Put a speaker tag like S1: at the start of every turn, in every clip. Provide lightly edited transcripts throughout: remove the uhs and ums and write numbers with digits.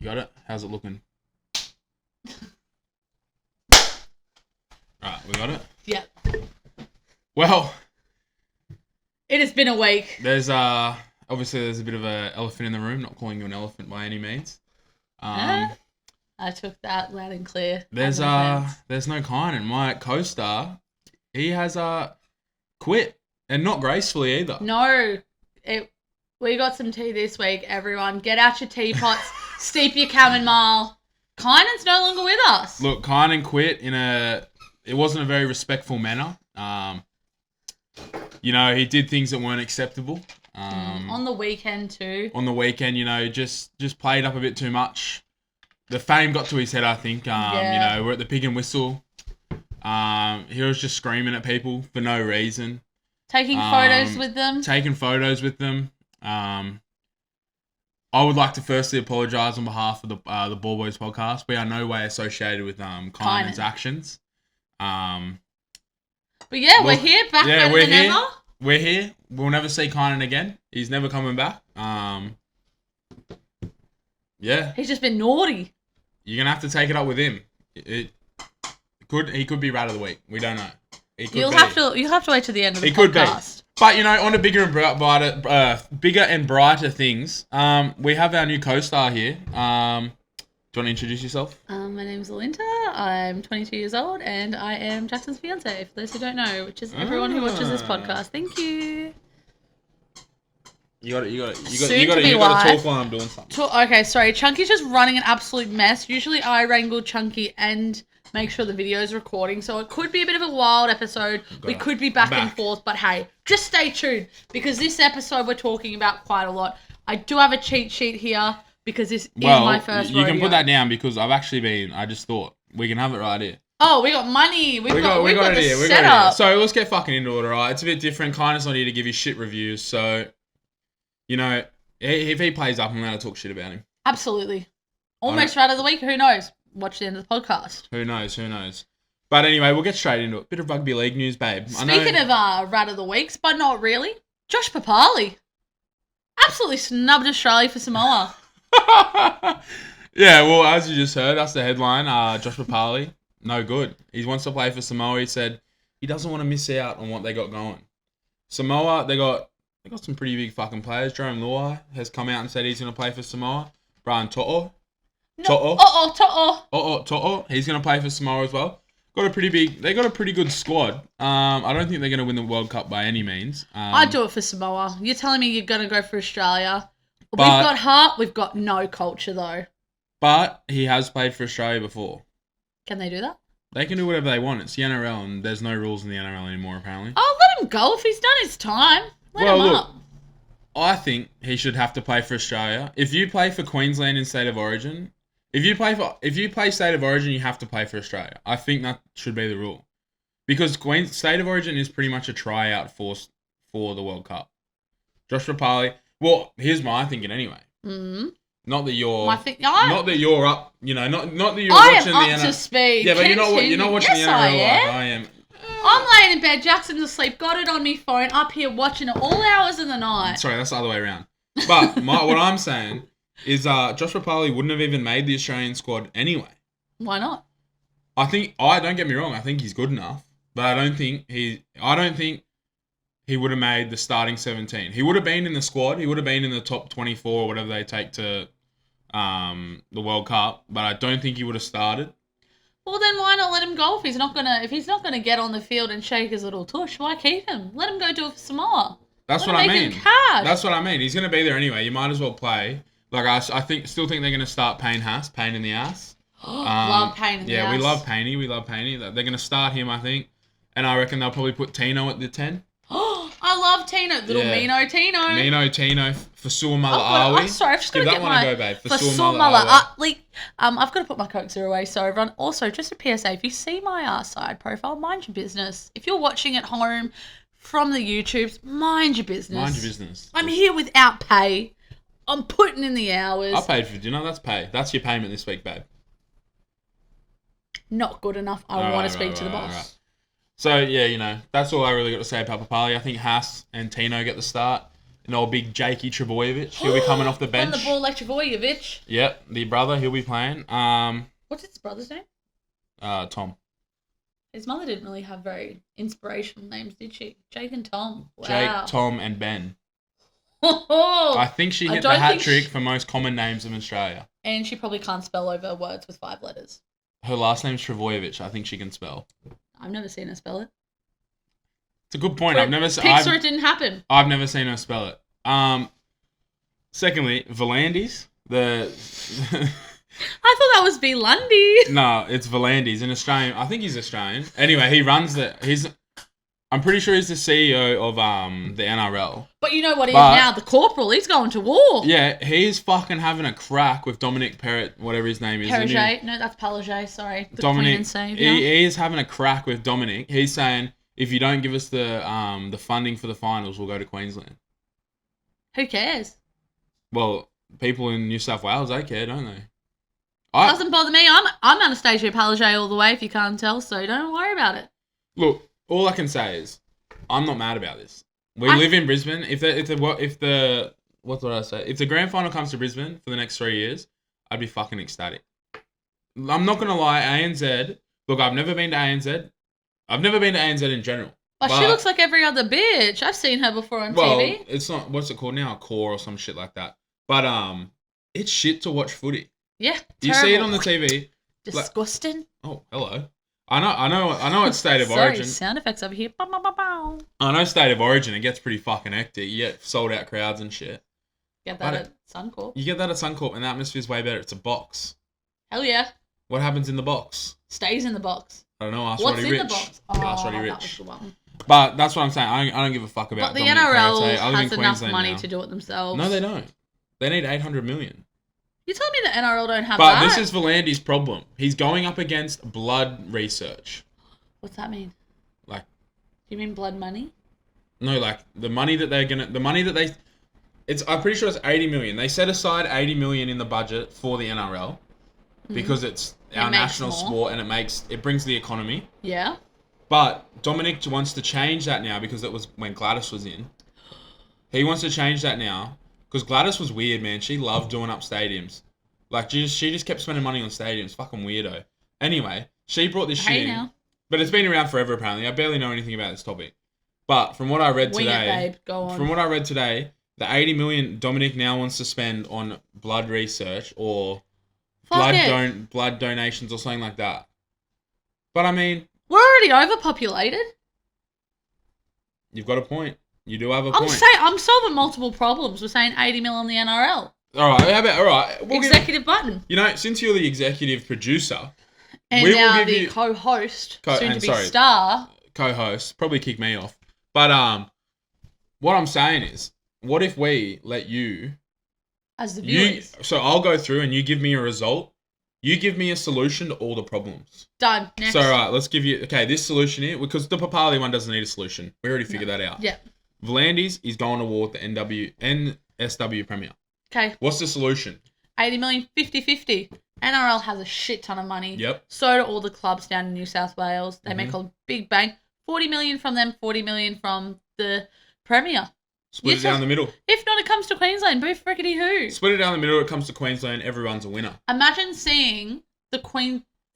S1: got it? How's it looking? Alright, we got it?
S2: Yep.
S1: Well,
S2: it has been a week.
S1: There's obviously there's a bit of an elephant in the room. Not calling you an elephant by any means.
S2: I took that loud and clear.
S1: There's no Kynan. My co-star, he has quit, and not gracefully either.
S2: No, we got some tea this week. Everyone, get out your teapots, steep your chamomile. Kynan's no longer with us.
S1: Look, Kynan quit it wasn't a very respectful manner. He did things that weren't acceptable.
S2: On the weekend too.
S1: On the weekend, just played up a bit too much. The fame got to his head, I think. We're at the Pig and Whistle. He was just screaming at people for no reason.
S2: Taking photos with them.
S1: I would like to firstly apologise on behalf of the Ball Boys podcast. We are no way associated with Kynan's actions.
S2: But yeah, we're here, back better than ever.
S1: We're here. We'll never see Kynan again. He's never coming back. Yeah.
S2: He's just been naughty.
S1: You're gonna have to take it up with him. He could be rat of the week. We don't know.
S2: You'll have to wait to the end of the podcast.
S1: But on to bigger and brighter things. We have our new co-star here. Do you want to introduce yourself?
S2: My name's Alinta. I'm 22 years old and I am Jackson's fiance, for those who don't know, which is everyone who watches this podcast. Thank you.
S1: You got to talk while I'm doing something.
S2: Okay, sorry. Chunky's just running an absolute mess. Usually I wrangle Chunky and make sure the video is recording, so it could be a bit of a wild episode. We could be back and forth, but hey, just stay tuned because this episode we're talking about quite a lot. I do have a cheat sheet here because this is my first rodeo.
S1: You can put that down because I just thought we can have it right here.
S2: Oh, we got money. We got it here. We got it here.
S1: So let's get fucking into it, alright? It's a bit different. Kynan's not here to give you shit reviews, so if he plays up, I'm going to talk shit about him.
S2: Absolutely. Almost rat of the week. Who knows? Watch the end of the podcast.
S1: Who knows? But anyway, we'll get straight into it. Bit of rugby league news, babe.
S2: Speaking of rat of the weeks, but not really, Josh Papali absolutely snubbed Australia for Samoa.
S1: Yeah, well, as you just heard, that's the headline. Josh Papali, no good. He wants to play for Samoa. He said he doesn't want to miss out on what they got going. Samoa, they got some pretty big fucking players. Jerome Luai has come out and said he's going to play for Samoa. Brian To'o. To'o. He's going to play for Samoa as well. They got a pretty good squad. I don't think they're going to win the World Cup by any means.
S2: I'd do it for Samoa. You're telling me you're going to go for Australia. We've got heart. We've got no culture, though.
S1: But he has played for Australia before.
S2: Can they do that?
S1: They can do whatever they want. It's the NRL, and there's no rules in the NRL anymore, apparently.
S2: Oh, let him go if he's done his time. Let him up.
S1: I think he should have to play for Australia. If you play for Queensland in State of Origin, if you play State of Origin, you have to play for Australia. I think that should be the rule, because State of Origin is pretty much a tryout for the World Cup. Josh Papali. Well, here's my thinking anyway.
S2: Mm-hmm.
S1: Not that you're.
S2: Not
S1: that you're up. Not that you're watching the NRL.
S2: I am up to speed.
S1: Yeah, but you're not watching the NRL like I am.
S2: I'm laying in bed, Jackson's asleep, got it on my phone, up here watching it all hours of the night.
S1: Sorry, that's the other way around. But what I'm saying is Josh Papali wouldn't have even made the Australian squad anyway.
S2: Why not?
S1: Don't get me wrong, I think he's good enough, but I don't think he would have made the starting 17. He would have been in the squad, he would have been in the top 24 or whatever they take to the World Cup, but I don't think he would have started.
S2: Well, then why not let him go if he's not gonna get on the field and shake his little tush? Why keep him? Let him go do it for Samoa.
S1: That's what I mean. That's what I mean. He's gonna be there anyway. You might as well play. Like I still think they're gonna start Payne Haas, Payne in the ass.
S2: Love Payne in the ass.
S1: Yeah, we love Payne. We love Payne. They're gonna start him, I think, and I reckon they'll probably put Tino at the 10.
S2: I love Tino. Mino Tino.
S1: Mino Tino for Suamala
S2: I'm sorry, I've just got to get
S1: my... Give that one a go, babe. For
S2: Suamala. I've got to put my Coke Zero away, so everyone... Also, just a PSA, if you see my side profile, mind your business. If you're watching at home from the YouTubes, mind your business.
S1: Mind your business.
S2: I'm here without pay. I'm putting in the hours.
S1: I paid for dinner. That's pay. That's your payment this week, babe.
S2: Not good enough. I want to speak to the boss.
S1: Right. So, yeah, that's all I really got to say about Papali. I think Haas and Tino get the start. An old big Jakey Trebojevic. He'll be coming off the bench.
S2: On the ball like Trebojevic.
S1: Yep, the brother. He'll be playing.
S2: What's his brother's name?
S1: Tom.
S2: His mother didn't really have very inspirational names, did she? Jake and Tom. Wow.
S1: Jake, Tom, and Ben.
S2: Oh,
S1: I think she hit the hat trick for most common names in Australia.
S2: And she probably can't spell over words with 5 letters.
S1: Her last name's Trebojevic. I think she can spell.
S2: I've never seen her spell it.
S1: It's a good point. I've never seen.
S2: Picture it didn't happen.
S1: I've never seen her spell it. Secondly, Volandis. The
S2: I thought that was B. Lundy.
S1: No, it's Volandis, an Australian. I think he's Australian. Anyway, he runs I'm pretty sure he's the CEO of the NRL.
S2: But you know what he is now? The corporal. He's going to war.
S1: Yeah, he's fucking having a crack with Dominic Perrott, whatever his name is.
S2: Perrot. No, that's Palage. Sorry. The
S1: Dominic.
S2: Queen and
S1: he is having a crack with Dominic. He's saying, if you don't give us the funding for the finals, we'll go to Queensland.
S2: Who cares?
S1: Well, people in New South Wales, they care, don't they?
S2: Doesn't bother me. I'm Anastasia Palage all the way, if you can't tell, so don't worry about it.
S1: Look, all I can say is, I'm not mad about this. We live in Brisbane. If the grand final comes to Brisbane for the next 3 years, I'd be fucking ecstatic. I'm not gonna lie, ANZ. Look, I've never been to ANZ. I've never been to ANZ in general.
S2: But she looks like every other bitch. I've seen her before on TV.
S1: Well, it's not. What's it called now? A core or some shit like that. But it's shit to watch footy.
S2: Yeah,
S1: you see it on the TV.
S2: Disgusting.
S1: Oh, hello. I know it's State of Origin.
S2: Sound effects over here.
S1: I know State of Origin. It gets pretty fucking hectic. You get sold out crowds and shit.
S2: Get that at Suncorp.
S1: You get that at Suncorp, and the atmosphere's way better. It's a box.
S2: Hell yeah.
S1: What happens in the box?
S2: Stays in the box.
S1: I don't know. Ask
S2: What's
S1: Roddy
S2: in
S1: Rich.
S2: the box?
S1: Ask Roddy Rich.
S2: That was the one.
S1: But that's what I'm saying. I don't give a fuck about.
S2: But the
S1: Dominic
S2: NRL
S1: Perrottet. I live in
S2: has enough
S1: Queensland
S2: money
S1: now.
S2: to do it themselves.
S1: No, they don't. They need 800 million.
S2: You told me the NRL don't have
S1: but
S2: that.
S1: This is Volandis' problem. He's going up against blood research.
S2: What's that mean?
S1: Like,
S2: do you mean blood money?
S1: No, like I'm pretty sure it's 80 million. They set aside 80 million in the budget for the NRL because it's our national sport and it brings the economy.
S2: Yeah.
S1: But Dominic wants to change that now because it was when Gladys was in. He wants to change that now because Gladys was weird, man. She loved doing up stadiums. Like, she just kept spending money on stadiums. Fucking weirdo. Anyway, she brought this shit in.
S2: Now.
S1: But it's been around forever, apparently. I barely know anything about this topic. But from what I read today...
S2: Go on.
S1: From what I read today, the 80 million Dominic now wants to spend on blood research or blood donations or something like that. But I mean...
S2: We're already overpopulated.
S1: You've got a point. You do have a point.
S2: I'm solving multiple problems. We're saying 80 mil on the NRL.
S1: Alright.
S2: Executive button.
S1: You know, since you're the executive producer...
S2: And now the co-host, soon-to-be star.
S1: Co-host. Probably kick me off. But what I'm saying is, what if we let you...
S2: As the viewers.
S1: So I'll go through and you give me a result. You give me a solution to all the problems.
S2: Done. Next.
S1: So, alright, let's give you... Okay, this solution here, because the Papali one doesn't need a solution. We already figured that out.
S2: Yeah.
S1: Volandis is going to war with the NSW Premier.
S2: Okay.
S1: What's the solution?
S2: 80 million, 50-50. NRL has a shit ton of money.
S1: Yep.
S2: So do all the clubs down in New South Wales. They make a big bank. 40 million from them, 40 million from the Premier.
S1: Split it down the middle.
S2: If not, it comes to Queensland. Boo frickety who.
S1: Split it down the middle. It comes to Queensland. Everyone's a winner.
S2: Imagine seeing the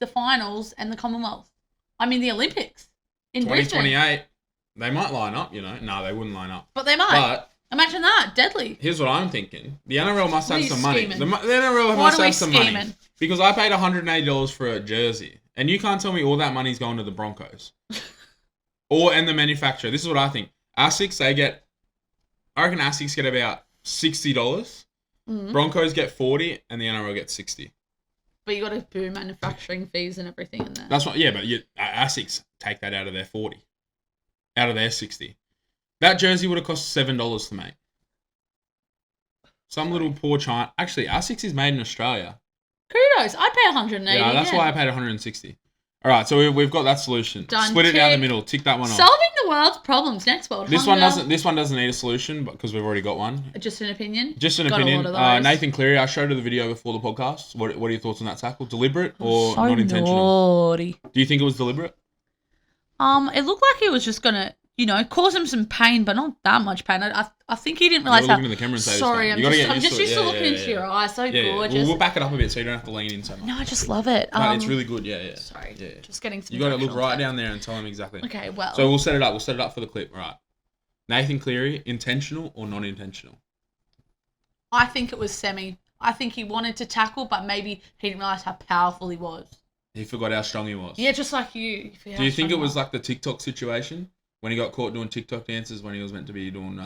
S2: finals and the Commonwealth. I mean, the Olympics in
S1: 2028.
S2: Brisbane.
S1: They might line up, you know. No, they wouldn't line up.
S2: But they might. But imagine that. Deadly.
S1: Here's what I'm thinking. The NRL must have some money. The NRL must have some money. Because I paid $180 for a jersey. And you can't tell me all that money's going to the Broncos. And the manufacturer. This is what I think. ASICS, I reckon ASICS get about $60. Mm-hmm. Broncos get 40 and the NRL gets 60.
S2: But you got to do manufacturing fees and everything in there.
S1: That's what, yeah, but ASICS take that out of their 40. Out of their 60. That jersey would have cost $7 to make. Some little poor China. Actually, ASICS is made in Australia.
S2: Kudos. I pay 180.
S1: Yeah, that's why I paid 160. All right, so we've got that solution.
S2: Done.
S1: Split it down the middle. Tick that one off.
S2: Solving the world's problems. Next world.
S1: This one doesn't need a solution because we've already got one.
S2: Just an opinion.
S1: Just an opinion. Nathan Cleary, I showed her the video before the podcast. What are your thoughts on that tackle? Deliberate or not intentional?
S2: Naughty.
S1: Do you think it was deliberate?
S2: It looked like he was just gonna, cause him some pain, but not that much pain. I think he didn't realize
S1: how. Look into the camera and say
S2: Sorry,
S1: this time.
S2: I'm just used to looking into your eyes. So gorgeous.
S1: We'll back it up a bit so you don't have to lean in so much.
S2: No, I just love it.
S1: No, it's really good. Yeah.
S2: Sorry.
S1: Yeah.
S2: Just getting some.
S1: You got to look right down there and tell him exactly.
S2: Okay, well.
S1: So we'll set it up. We'll set it up for the clip. All right. Nathan Cleary, intentional or non-intentional?
S2: I think it was semi. I think he wanted to tackle, but maybe he didn't realize how powerful he was.
S1: He forgot how strong he was.
S2: Yeah, just like you.
S1: Do you think it was like the TikTok situation when he got caught doing TikTok dances when he was meant to be doing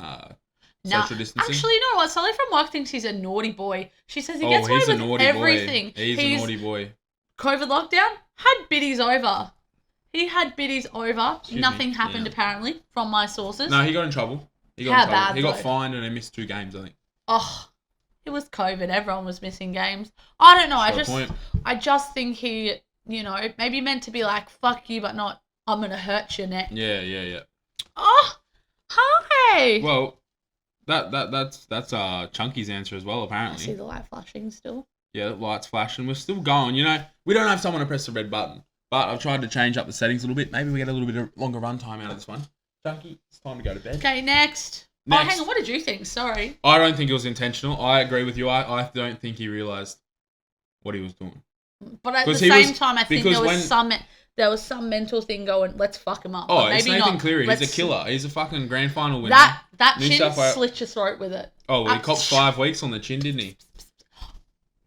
S1: social distancing?
S2: Actually, you know what? Sally from work thinks he's a naughty boy. She says he gets away with everything.
S1: He's a naughty boy.
S2: COVID lockdown had biddies over. He had biddies over. Nothing happened apparently from my sources.
S1: No, he got in trouble. He got fined and he missed 2 games, I think.
S2: Oh, it was COVID. Everyone was missing games. I don't know. I just think he, maybe meant to be like, fuck you, but not, I'm going to hurt your neck.
S1: Yeah.
S2: Oh, hi.
S1: Well, that's Chunky's answer as well, apparently.
S2: I see the light flashing still.
S1: Yeah, the light's flashing. We're still going. We don't have someone to press the red button, but I've tried to change up the settings a little bit. Maybe we get a little bit of longer run time out of this one. Chunky, it's time to go to bed.
S2: Okay, next. Oh, hang on. What did you think? Sorry.
S1: I don't think it was intentional. I agree with you. I don't think he realised what he was doing.
S2: But at the same time, I think there was some mental thing going, let's fuck him up.
S1: Oh, it's Nathan Cleary. He's a killer. He's a fucking grand final winner.
S2: That chin slit your throat with it.
S1: Oh, well, he copped 5 weeks on the chin, didn't he?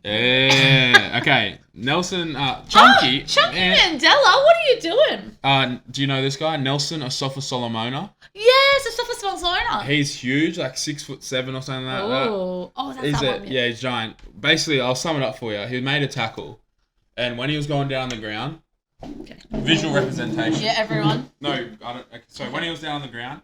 S1: Yeah. Okay. Nelson, Chunky.
S2: Chunky Mandela, what are you doing?
S1: Do you know this guy? Nelson Asafa Solomona.
S2: Yes, Asafa Solomona.
S1: He's huge, like 6'7" or something like that.
S2: Oh, that's that one.
S1: Yeah, he's giant. Basically, I'll sum it up for you. He made a tackle, and when he was going down the ground, visual representation.
S2: Yeah, everyone.
S1: No, I don't. Okay, so when he was down on the ground,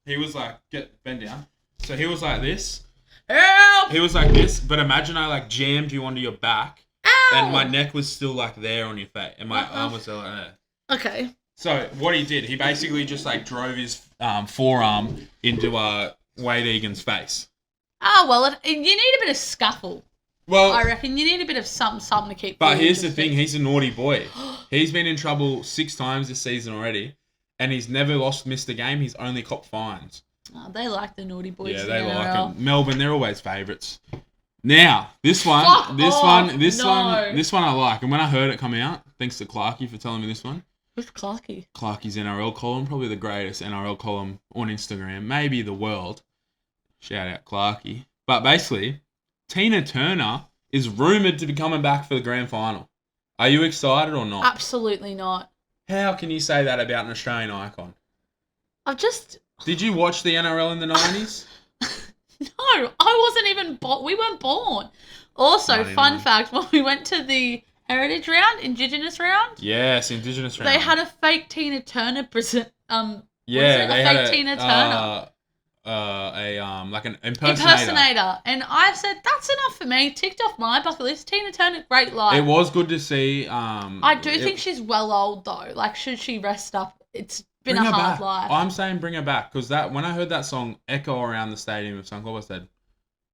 S1: he was like, bend down. So he was like this.
S2: Help!
S1: He was like this, but imagine I jammed you onto your back.
S2: Ow!
S1: And my neck was still there on your face, and my arm was still there.
S2: Okay.
S1: So what he did, he basically just drove his forearm into Wade Egan's face.
S2: Oh, well, you need a bit of scuffle.
S1: Well,
S2: I reckon you need a bit of something to keep.
S1: But here's the thing, he's a naughty boy. He's been in trouble 6 times this season already, and he's never missed a game. He's only copped fines.
S2: Oh, they like the naughty boys.
S1: Yeah, they like it. Melbourne, they're always favourites. Now, this one I like. And when I heard it come out, thanks to Clarkey for telling me this one.
S2: Who's Clarkey?
S1: Clarkey's NRL column, probably the greatest NRL column on Instagram, maybe the world. Shout out Clarkey. But basically, Tina Turner is rumoured to be coming back for the grand final. Are you excited or not?
S2: Absolutely not.
S1: How can you say that about an Australian icon? Did you watch the NRL in the 90s?
S2: No, I wasn't even born. We weren't born. Also, fun fact, when we went to the Heritage round, Indigenous round.
S1: Yes, Indigenous round.
S2: They had a fake Tina Turner
S1: Tina
S2: Turner.
S1: Like an impersonator.
S2: And I said, that's enough for me. Ticked off my bucket list. Tina Turner, great life.
S1: It was good to see.
S2: I do think she's well old though. Like, should she rest up? It's been a hard life.
S1: I'm saying bring her back, because when I heard that song echo around the stadium of Suncorp, I said,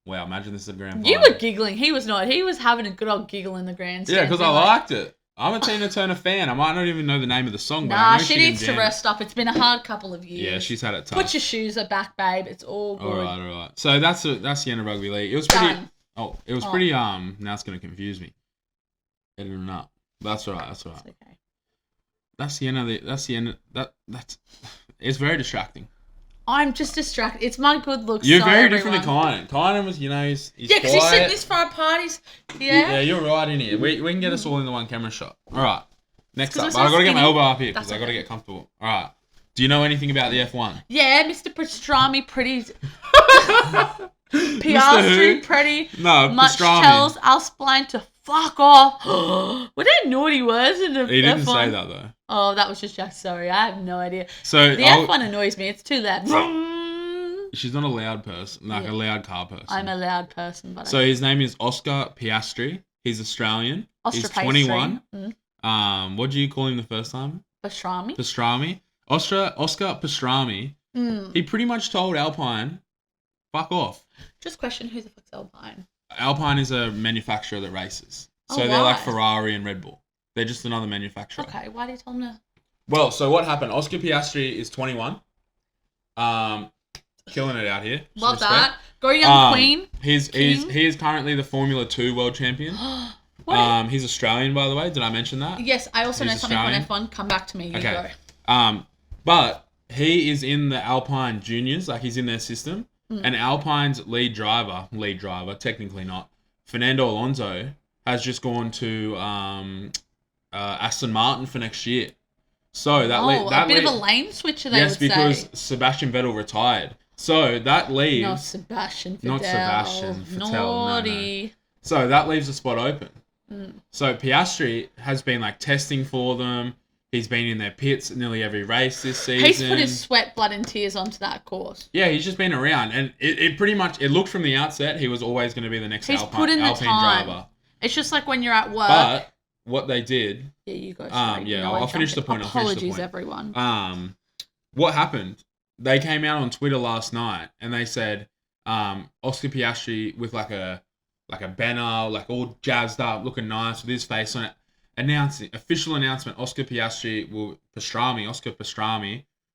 S1: wow, imagine this is a grand final.
S2: You were giggling. He was not. He was having a good old giggle in the grandstand.
S1: Yeah, because I liked it. I'm a Tina Turner fan. I might not even know the name of the song, but I know
S2: she needs to rest up. It's been a hard couple of years.
S1: Yeah, she's had it tough.
S2: Put your shoes back, babe. It's all good.
S1: All right. So that's the end of rugby league. It was pretty.
S2: Done.
S1: It was pretty. Now it's gonna confuse me. Editing up. That's all right. That's
S2: okay.
S1: That's the end of that's. It's very distracting.
S2: I'm just distracted. It's my good looks.
S1: You're very different to Kynan. Kynan was, he's
S2: yeah, because he's sitting this for our parties. Yeah.
S1: Yeah, you're right in here. We can get us all in the one camera shot. All right. Next up, I've got to get my elbow up here because I've got to get comfortable. All right. Do you know anything about the F1?
S2: Yeah, Mr. Pastrami, pretty. Piastri, pretty.
S1: No,
S2: much
S1: Pastrami.
S2: tells Alspline to fuck off. Were there naughty words in the F1?
S1: He didn't say that though.
S2: Oh, that was just Jack. Sorry, I have no idea.
S1: So
S2: the F1 annoys me. It's too loud.
S1: She's not a loud person, a loud car person.
S2: I'm a loud person, but
S1: so his name is Oscar Piastri. He's Australian. He's 21. What do you call him the first time? Pastrami. Oscar Pastrami. He pretty much told Alpine, "Fuck off."
S2: Just question, who the fuck's Alpine?
S1: Alpine is a manufacturer that races. So they're like Ferrari and Red Bull. They're just another manufacturer.
S2: Okay, why do you tell him to?
S1: Well, so what happened? Oscar Piastri is 21. Killing it out here.
S2: Love
S1: Respect.
S2: that. Go young queen.
S1: He is currently the Formula 2 world champion. He's Australian, by the way. Did I mention that?
S2: Yes, I also know something
S1: Australian.
S2: on F1. Come back to me. You
S1: Okay.
S2: go.
S1: But he is in the Alpine Juniors, like he's in their system. And Alpine's lead driver, technically not, Fernando Alonso, has just gone to Aston Martin for next year. So that
S2: a bit of a lane switcher, they would say.
S1: Yes, because Sebastian Vettel retired. So that leaves...
S2: Not Sebastian Vettel.
S1: Not Sebastian Vettel,
S2: Naughty.
S1: no. So that leaves a spot open. So Piastri has been like testing for them. He's been in their pits nearly every race this season.
S2: He's put his sweat, blood and tears onto that course.
S1: Yeah, he's just been around. And it pretty much... It looked from the outset he was always going to be the next Alpine driver.
S2: It's just like when you're at work.
S1: But what they did...
S2: Yeah, you go.
S1: I'll finish the point.
S2: Apologies, everyone.
S1: What happened? They came out on Twitter last night and they said Oscar Piastri with like a banner, like all jazzed up, looking nice with his face on it. Official announcement: Oscar Pastrami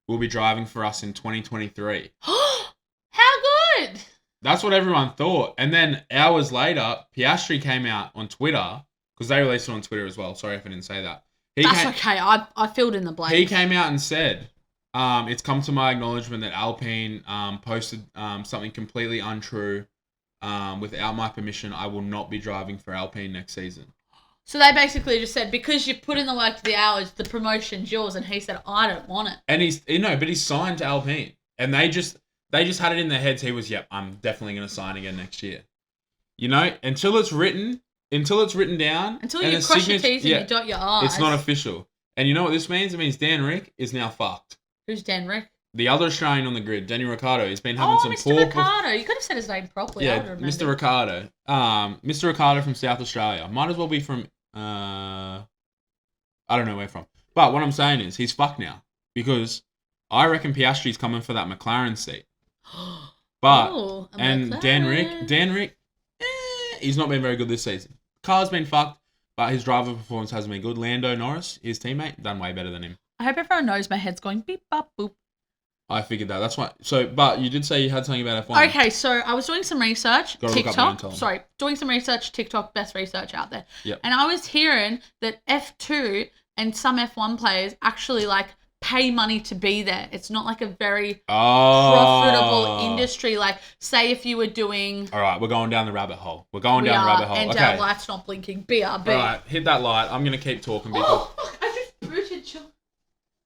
S1: will be driving for us in 2023.
S2: How good!
S1: That's what everyone thought. And then hours later, Piastri came out on Twitter, because they released it on Twitter as well. Sorry if I didn't say that.
S2: Okay. I filled in the blanks.
S1: He came out and said, it's come to my acknowledgement that Alpine posted something completely untrue. Without my permission, I will not be driving for Alpine next season.
S2: So they basically just said, because you put in the work, the hours, the promotion's yours, and he said, I don't want it. And
S1: he's signed to Alpine, and they just had it in their heads. He was, I'm definitely going to sign again next year. Until it's written down,
S2: until you cross your T's and you dot your I's,
S1: it's not official. And you know what this means? It means Dan Rick is now fucked.
S2: Who's Dan Rick?
S1: The other Australian on the grid, Daniel Ricciardo. He's been having some
S2: Mr. Ricciardo. You could have said his name properly.
S1: Yeah, Mr. Ricciardo. Mr. Ricciardo from South Australia. Might as well be from... I don't know where from. But what I'm saying is, he's fucked now. Because I reckon Piastri's coming for that McLaren seat. But... Dan Rick... he's not been very good this season. Car's been fucked, but his driver performance hasn't been good. Lando Norris, his teammate, done way better than him.
S2: I hope everyone knows my head's going beep, bop, boop.
S1: I figured that. That's why. So, but you did say you had something about F1.
S2: Okay, so I was doing some research. TikTok. Doing some research. TikTok, best research out there.
S1: Yep.
S2: And I was hearing that F2 and some F1 players actually like pay money to be there. It's not like a very profitable industry. Like, say if you were doing...
S1: All right, we're going down the rabbit hole. And
S2: our light's not blinking. BRB.
S1: All right, hit that light. I'm going to keep talking because...
S2: I just booted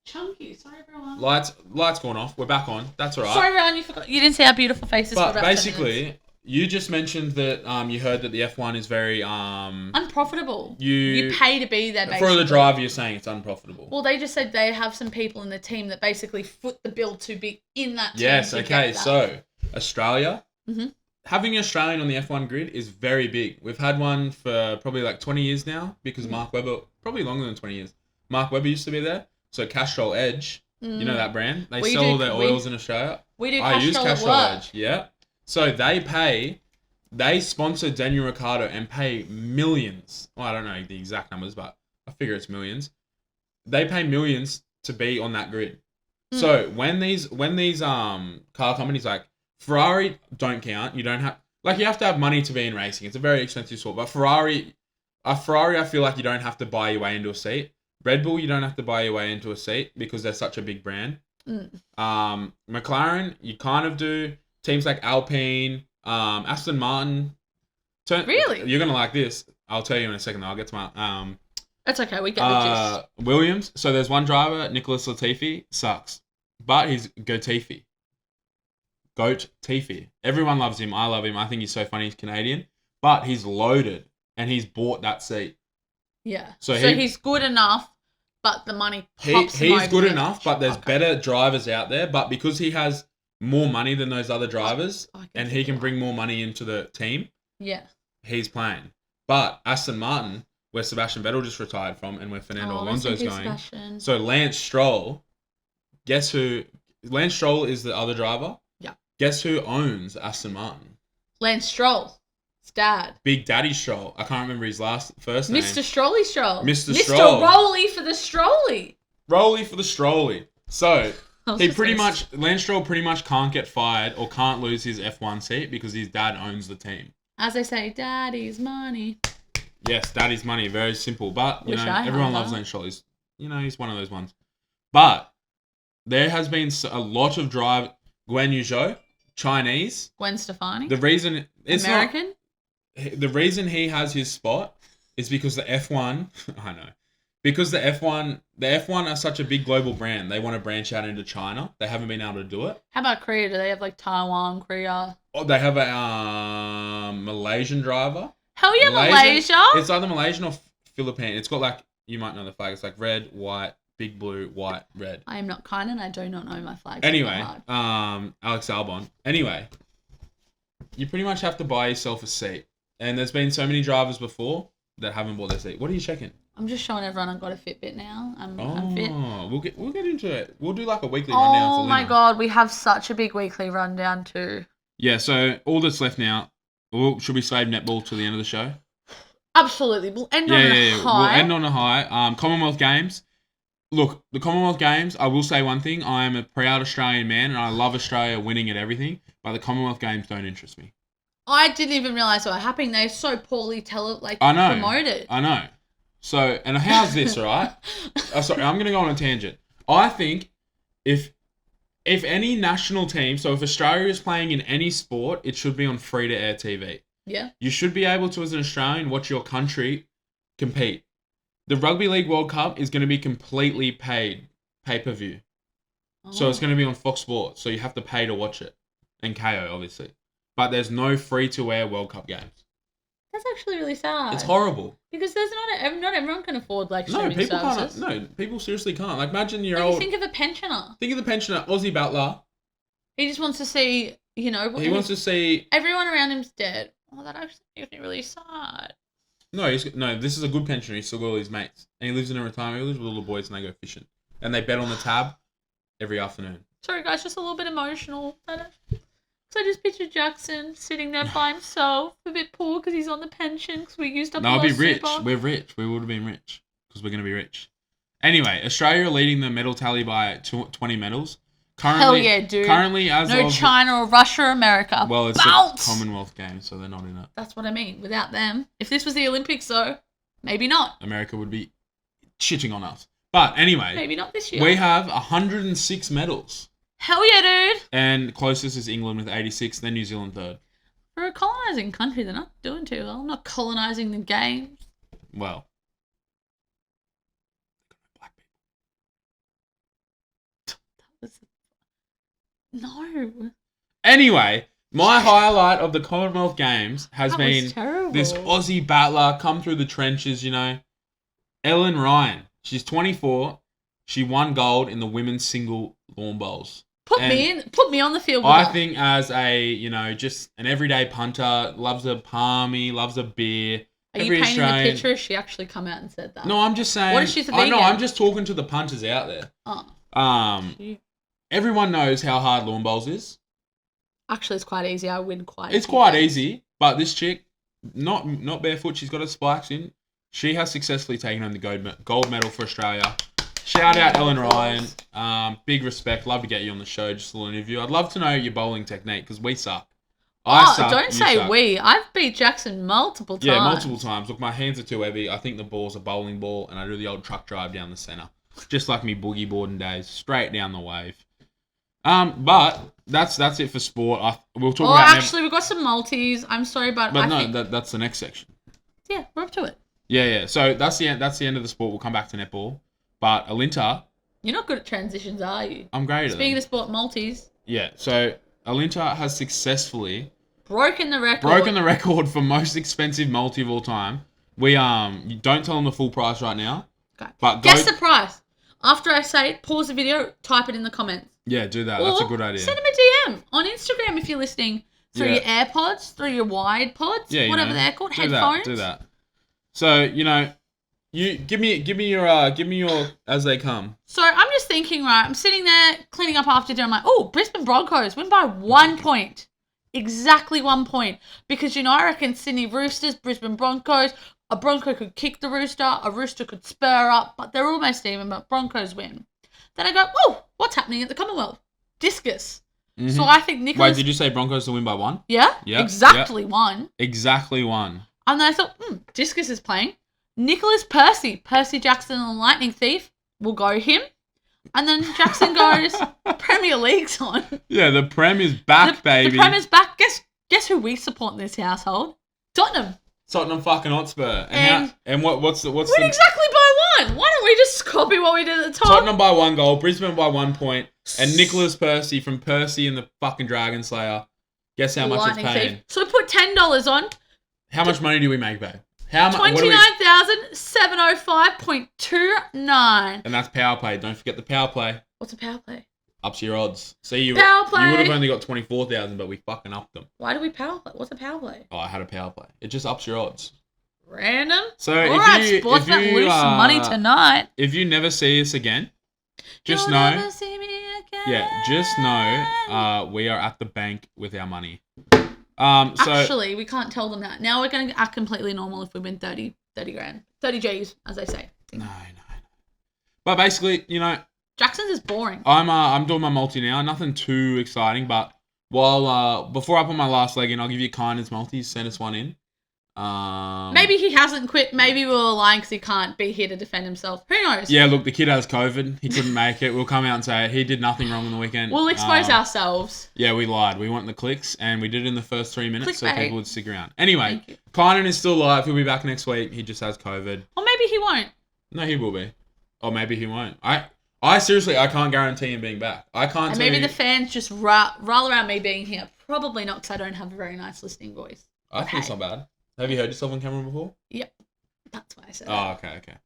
S2: Chunky. Sorry, everyone.
S1: Light's gone off. We're back on. That's all right.
S2: Sorry, everyone. You forgot. You didn't see our beautiful faces for about
S1: basically,
S2: 10 minutes.
S1: You just mentioned that you heard that the F1 is very...
S2: unprofitable. You pay to be there, basically.
S1: For the driver, you're saying it's unprofitable.
S2: Well, they just said they have some people in the team that basically foot the bill to be in that team.
S1: Yes, okay. So, Australia... Mm-hmm. Having an Australian on the F1 grid is very big. We've had one for probably like 20 years now because Mark Webber... Probably longer than 20 years. Mark Webber used to be there. So Castrol Edge, you know that brand? They sell their oils in Australia.
S2: We do
S1: I use Castrol
S2: Edge,
S1: yeah. So they sponsor Daniel Ricciardo and pay millions. Well, I don't know the exact numbers, but I figure it's millions. They pay millions to be on that grid. So when these car companies like Ferrari don't count, you don't have you have to have money to be in racing. It's a very expensive sport. But Ferrari I feel like you don't have to buy your way into a seat. Red Bull, you don't have to buy your way into a seat because they're such a big brand. McLaren, you kind of do. Teams like Alpine, Aston Martin.
S2: Really?
S1: You're going to like this. I'll tell you in a second. I'll get to my...
S2: That's okay. We get the gist.
S1: Williams. So there's one driver, Nicholas Latifi. Sucks. But he's Goat-Tifi. Everyone loves him. I love him. I think he's so funny. He's Canadian. But he's loaded. And he's bought that seat.
S2: Yeah. So he's good enough, but the money pops him
S1: He's good enough, but there's better drivers out there. But because he has more money than those other drivers, and he can bring more money into the team, he's playing. But Aston Martin, where Sebastian Vettel just retired from, and where Fernando Alonso's going. So Lance Stroll, guess who? Lance Stroll is the other driver.
S2: Yeah.
S1: Guess who owns Aston Martin?
S2: Lance Stroll. Dad.
S1: Big Daddy Stroll. I can't remember his first name.
S2: Mr. Strolly Stroll.
S1: Mr. Stroll.
S2: Mr. Rolly for the Strolly.
S1: Rolly for the Strolly. So, Lance Stroll pretty much can't get fired or can't lose his F1 seat because his dad owns the team.
S2: As they say, daddy's money.
S1: Yes, daddy's money. Very simple. But, everyone loves Lance Stroll. He's one of those ones. But there has been a lot of drive. Guan Yu Zhou, Chinese.
S2: Gwen Stefani.
S1: The reason it's
S2: American.
S1: The reason he has his spot is because the F1. I know, because the F1 are such a big global brand. They want to branch out into China. They haven't been able to do it.
S2: How about Korea? Do they have like Taiwan, Korea?
S1: Oh, they have a Malaysian driver.
S2: Hell yeah, Malaysia.
S1: It's either Malaysian or Philippine. It's got like, you might know the flag. It's like red, white, big blue, white, red.
S2: I am not Kynan. I do not know my flag.
S1: Anyway, Alex Albon. Anyway, you pretty much have to buy yourself a seat. And there's been so many drivers before that haven't bought their seat. What are you checking?
S2: I'm just showing everyone I've got a Fitbit now. I'm fit.
S1: We'll get into it. We'll do like a weekly rundown for
S2: Oh my god, we have such a big weekly rundown too.
S1: Yeah, so all that's left now. Should we save netball to the end of the show?
S2: Absolutely. We'll end on a high.
S1: We'll end on a high. Commonwealth Games. Look, the Commonwealth Games, I will say one thing. I am a proud Australian man and I love Australia winning at everything, but the Commonwealth Games don't interest me. I
S2: didn't even realise what was happening. They so poorly promoted.
S1: I know. So, and how's this, right? Sorry, I'm going to go on a tangent. I think if any national team, so if Australia is playing in any sport, it should be on free-to-air TV.
S2: Yeah. You
S1: should be able to, as an Australian, watch your country compete. The Rugby League World Cup is going to be completely paid pay-per-view. Oh. So it's going to be on Fox Sports, so you have to pay to watch it. And KO, obviously. But there's no free-to-air World Cup games.
S2: That's actually really sad.
S1: It's horrible.
S2: Because there's not everyone can afford streaming services.
S1: People seriously can't. Like, imagine you're
S2: old.
S1: You
S2: think of a pensioner.
S1: Think of the pensioner, Aussie Butler.
S2: He just wants to see,
S1: He wants to see
S2: everyone around him's dead. Oh, that actually makes me really sad.
S1: No, this is a good pensioner. He's still got all his mates, and he lives in a retirement village with all the boys, and they go fishing, and they bet on the tab every afternoon.
S2: Sorry, guys, just a little bit emotional. So I just picture Jackson sitting there by himself, a bit poor because he's on the pension because we used up all our
S1: super. No, I'll be rich.
S2: We're
S1: rich. We would have been rich because we're going to be rich. Anyway, Australia are leading the medal tally by 20 medals.
S2: Hell yeah, dude.
S1: Currently,
S2: China or Russia or America.
S1: Well, it's a Commonwealth Games, so they're not in it.
S2: That's what I mean. Without them. If this was the Olympics, though, maybe not.
S1: America would be shitting on us. But anyway.
S2: Maybe not this year.
S1: We have 106 medals.
S2: Hell yeah, dude.
S1: And closest is England with 86, then New Zealand third.
S2: For a colonising country, they're not doing too well. Not colonising the games.
S1: Well.
S2: No.
S1: Anyway, my highlight of the Commonwealth Games has been this Aussie battler come through the trenches, Ellen Ryan. She's 24. She won gold in the women's single lawn bowls.
S2: Put me on the field with
S1: I
S2: her.
S1: think as a, just an everyday punter, loves a palmy, loves a beer.
S2: Are you painting the picture? Has she actually come out and said that?
S1: No, I'm just saying.
S2: What if she's a vegan?
S1: No, I'm just talking to the punters out there.
S2: Oh.
S1: Everyone knows how hard lawn bowls is.
S2: Actually, it's quite easy. I win quite.
S1: It's quite easy, but this chick, not barefoot. She's got her spikes in. She has successfully taken home the gold medal for Australia. Shout out Ellen Ryan. Big respect. Love to get you on the show. Just a little interview. I'd love to know your bowling technique because we suck. I suck.
S2: Don't say suck. We. I've beat Jackson multiple times.
S1: Yeah, multiple times. Look, my hands are too heavy. I think the ball's a bowling ball, and I do the old truck drive down the centre, just like me boogie boarding days, straight down the wave. But that's it for sport. We'll talk about.
S2: Actually, we've got some multis. I'm sorry, but
S1: that's the next section.
S2: Yeah, we're up to it.
S1: Yeah. So that's the end of the sport. We'll come back to netball. But Alinta,
S2: you're not good at transitions, are you?
S1: I'm great at them.
S2: Speaking of sport, multis.
S1: Yeah. So Alinta has successfully
S2: broken the record
S1: for most expensive multi of all time. We you don't tell them the full price right now.
S2: Okay. But guess the price. After I say it, pause the video, type it in the comments.
S1: Yeah, do that. That's a good idea.
S2: Send them a DM on Instagram if you're listening through your AirPods, through your wired pods, whatever they're called, headphones.
S1: Do that. So you give me your as they come.
S2: So I'm just thinking, right? I'm sitting there cleaning up after dinner. I'm like, Brisbane Broncos win by 1 point, exactly 1 point, because I reckon Sydney Roosters, Brisbane Broncos. A Bronco could kick the Rooster, a Rooster could spur up, but they're almost even. But Broncos win. Then I go, oh, what's happening at the Commonwealth? Discus. Mm-hmm. So I think Nicholas...
S1: Wait, did you say Broncos to win by 1?
S2: Yeah. Yep. Exactly 1.
S1: Exactly 1.
S2: And then I thought, Discus is playing. Nicholas Percy Jackson and the Lightning Thief. We'll go him. And then Jackson goes, Premier League's on.
S1: Yeah, the Prem is back, baby.
S2: The Prem is back. Guess who we support in this household? Tottenham
S1: fucking Hotspur. And what's
S2: win exactly by 1. Why don't we just copy what we did at the top?
S1: Tottenham by 1 goal, Brisbane by 1 point, and Nicholas Percy from Percy and the fucking Dragon Slayer. Guess how much it's paying?
S2: So we put $10 on.
S1: How much money do we make, babe? How much?
S2: 29,705.29.
S1: And that's power play. Don't forget the power play.
S2: What's a power play?
S1: Ups your odds. See, you would
S2: play.
S1: have only got 24,000, but we fucking upped them.
S2: Why do we power play? What's a power play?
S1: Oh, I had a power play. It just ups your odds.
S2: Random.
S1: So
S2: if you lose some money tonight.
S1: If you never see us again, just know. Never see me again. Yeah, just know we are at the bank with our money.
S2: Actually, we can't tell them that. Now we're going to act completely normal if we win 30 grand. 30 G's, as they say.
S1: No. But basically,
S2: Jackson's is boring.
S1: I'm doing my multi now. Nothing too exciting, but before I put my last leg in, I'll give you Kynan's multi. Send us one in.
S2: Maybe he hasn't quit. Maybe we were lying because he can't be here to defend himself. Who knows?
S1: Yeah, look, the kid has COVID. He couldn't make it. We'll come out and say he did nothing wrong on the weekend.
S2: We'll expose ourselves.
S1: Yeah, we lied. We want the clicks, and we did it in the first 3 minutes so people would stick around. Anyway, Kynan is still alive. He'll be back next week. He just has COVID.
S2: Or maybe he won't.
S1: No, he will be. Or maybe he won't. I seriously, I can't guarantee him being back. I can't.
S2: And maybe the fans just roll around me being here. Probably not, because I don't have a very nice listening voice.
S1: I think it's not bad. Have you heard yourself on camera before?
S2: Yep. That's why I said
S1: that. Okay.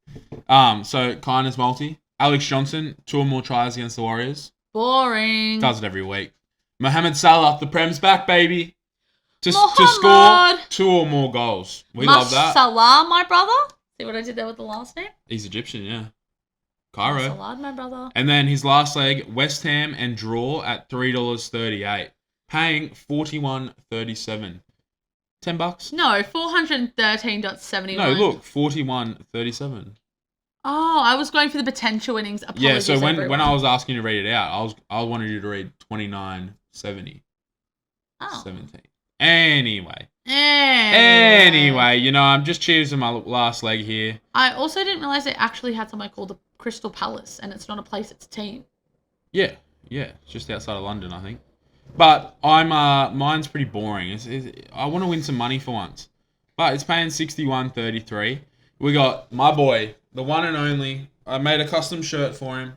S1: So Kynan's multi. Alex Johnson, 2 or more tries against the Warriors.
S2: Boring.
S1: Does it every week. Mohamed Salah, the Prem's back, baby. To score 2 or more goals. We love that.
S2: Salah, my brother. See what I did there with the last name?
S1: He's Egyptian, yeah. Cairo.
S2: Salah, my brother.
S1: And then his last leg, West Ham and draw at $3.38. Paying $41.37. $10?
S2: No, $413.71.
S1: No, look, 41.37.
S2: Oh, I was going for the potential winnings. Apologies,
S1: yeah, so when I was asking you to read it out, I wanted you to read 29.70.
S2: Oh.
S1: 17. Anyway, I'm just cheersing my last leg here.
S2: I also didn't realize they actually had something called the Crystal Palace, and it's not a place; it's a team.
S1: Yeah, it's just outside of London, I think. But mine's pretty boring. I want to win some money for once. But it's paying $61.33. We got my boy, the one and only. I made a custom shirt for him.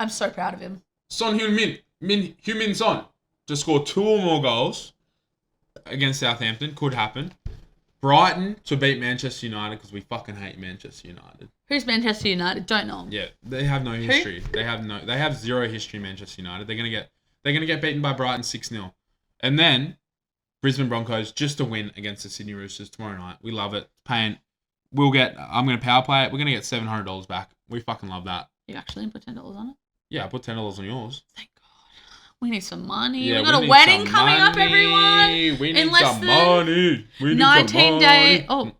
S2: I'm so proud of him.
S1: Son Heung-min Son to score 2 or more goals against Southampton. Could happen. Brighton to beat Manchester United because we fucking hate Manchester United.
S2: Who's Manchester United? Don't know.
S1: Yeah, they have no history. They have zero history. Manchester United. They're gonna get beaten by Brighton 6-0, and then Brisbane Broncos just to win against the Sydney Roosters tomorrow night. We love it. I'm gonna power play it. We're gonna get $700 back. We fucking love that.
S2: You actually put $10 on it?
S1: Yeah, I put $10 on yours.
S2: Thank God. We need some money.
S1: Yeah,
S2: we got a wedding coming up, everyone.
S1: We need some money.
S2: 19 days. Oh,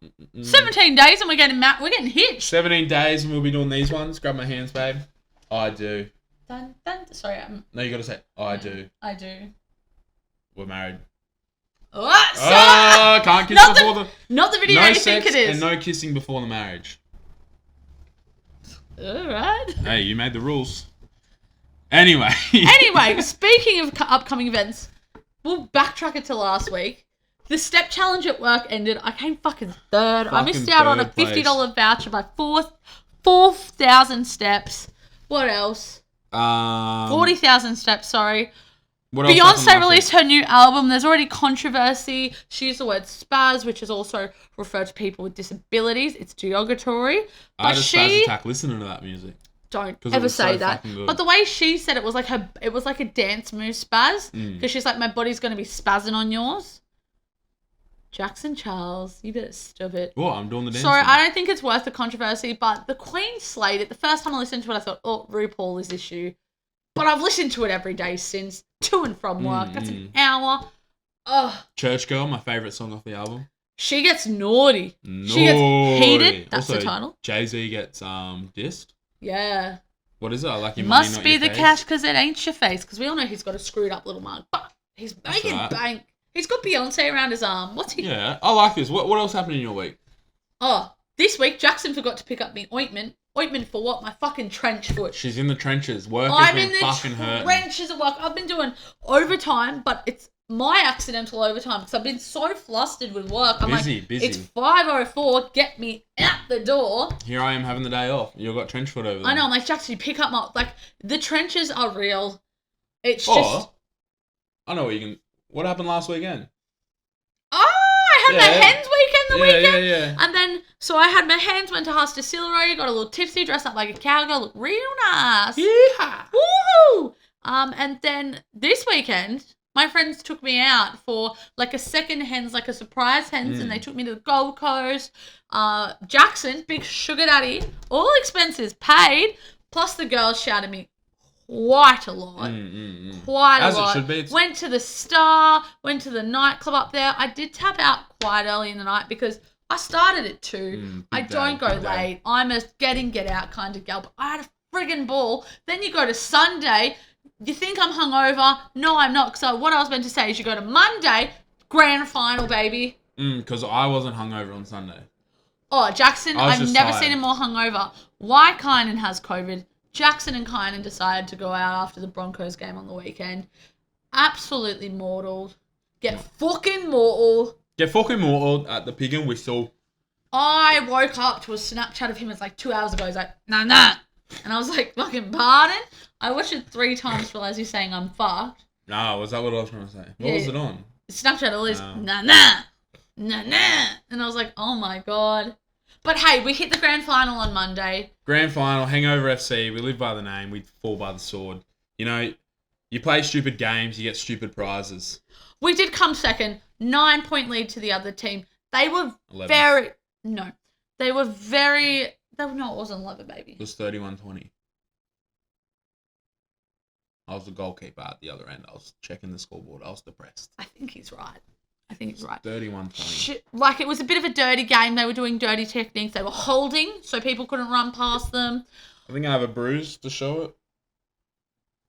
S2: 17 days and we're getting hitched.
S1: 17 days and we'll be doing these ones. Grab my hands, babe. I do.
S2: Dun, dun. Sorry,
S1: No, you got to say, I do.
S2: I do.
S1: We're married.
S2: What?
S1: Can't kiss before the...
S2: Not the video you think it is.
S1: And no kissing before the marriage.
S2: Alright.
S1: Hey, you made the rules. Anyway,
S2: speaking of upcoming events, we'll backtrack it to last week. The step challenge at work ended. I came fucking third. I missed out on a $50 voucher by 4,000 steps. What else? 40,000 steps, sorry.
S1: What else
S2: Beyonce released her new album. There's already controversy. She used the word spaz, which is also referred to people with disabilities. It's derogatory.
S1: I had a spaz attack listening to that music.
S2: Don't ever say that. But the way she said it was like a dance move spaz. Because she's like, my body's going to be spazzing on yours. Jackson Charles, you better stop it.
S1: What? I'm doing the dance.
S2: Sorry, I don't think it's worth the controversy, but the Queen slayed it. The first time I listened to it, I thought, oh, RuPaul is issue. But I've listened to it every day since, to and from work. That's an hour. Ugh.
S1: Church Girl, my favourite song off the album.
S2: She gets naughty. She gets heated. That's also, the title.
S1: Jay-Z gets dissed.
S2: Yeah.
S1: What is it? I like your money,
S2: Must
S1: not
S2: be
S1: your
S2: the
S1: face.
S2: cash because it ain't your face. Because we all know he's got a screwed up little mug. But he's making
S1: right.
S2: bank. He's got Beyonce around his arm. What's he?
S1: Yeah, I like this. What else happened in your week?
S2: Oh, this week Jackson forgot to pick up me ointment. Ointment for what? My fucking trench foot.
S1: She's in the trenches. Work has
S2: I'm
S1: been
S2: in
S1: fucking
S2: the
S1: hurting.
S2: trenches of work. I've been doing overtime, but it's my accidental overtime because I've been so flustered with work. I'm
S1: Busy.
S2: It's 5:04. Get me out the door.
S1: Here I am having the day off. You've got trench foot over there.
S2: I know. I'm like, Jackson, you pick up my the trenches are real. It's just.
S1: I know what you can. What happened last weekend?
S2: I had my hens weekend the weekend.
S1: Yeah.
S2: And then, so I had my hens, went to House Distillery, got a little tipsy, dressed up like a cowgirl, looked real nice.
S1: Yeah.
S2: Woohoo! And then this weekend, my friends took me out for like a second hens, like a surprise hens, and they took me to the Gold Coast. Jackson, big sugar daddy, all expenses paid, plus the girls shouted me quite a lot. Quite a lot. As it should be. Went to the Star, went to the nightclub up there. I did tap out quite early in the night because I started at 2. I don't go late. I'm a get out kind of gal, but I had a friggin' ball. Then you go to Sunday. You think I'm hungover? No, I'm not. So what I was meant to say is you go to Monday, grand final, baby.
S1: Because I wasn't hungover on Sunday.
S2: Oh, Jackson, I've never seen him more hungover. Why Kynan has COVID? Jackson and Kynan decided to go out after the Broncos game on the weekend. Absolutely mortal. Get fucking mortal.
S1: Get fucking mortal at the Pig and Whistle.
S2: I woke up to a Snapchat of him. It's like 2 hours ago. He's like, nah. And I was like, fucking pardon? I watched it 3 times to realize he's saying I'm fucked.
S1: No, was that what I was trying to say? What was it on?
S2: Snapchat always, nah. And I was like, oh my God. But hey, we hit the grand final on Monday.
S1: Grand final, Hangover FC. We live by the name. We fall by the sword. You know, you play stupid games, you get stupid prizes.
S2: We did come second. 9-point lead to the other team. They were
S1: 11.
S2: No, it wasn't 11, baby.
S1: It was 31-20. I was the goalkeeper at the other end. I was checking the scoreboard. I was depressed.
S2: I think he's right.
S1: 31-20.
S2: Like, it was a bit of a dirty game. They were doing dirty techniques. They were holding, so people couldn't run past them.
S1: I think I have a bruise to show it.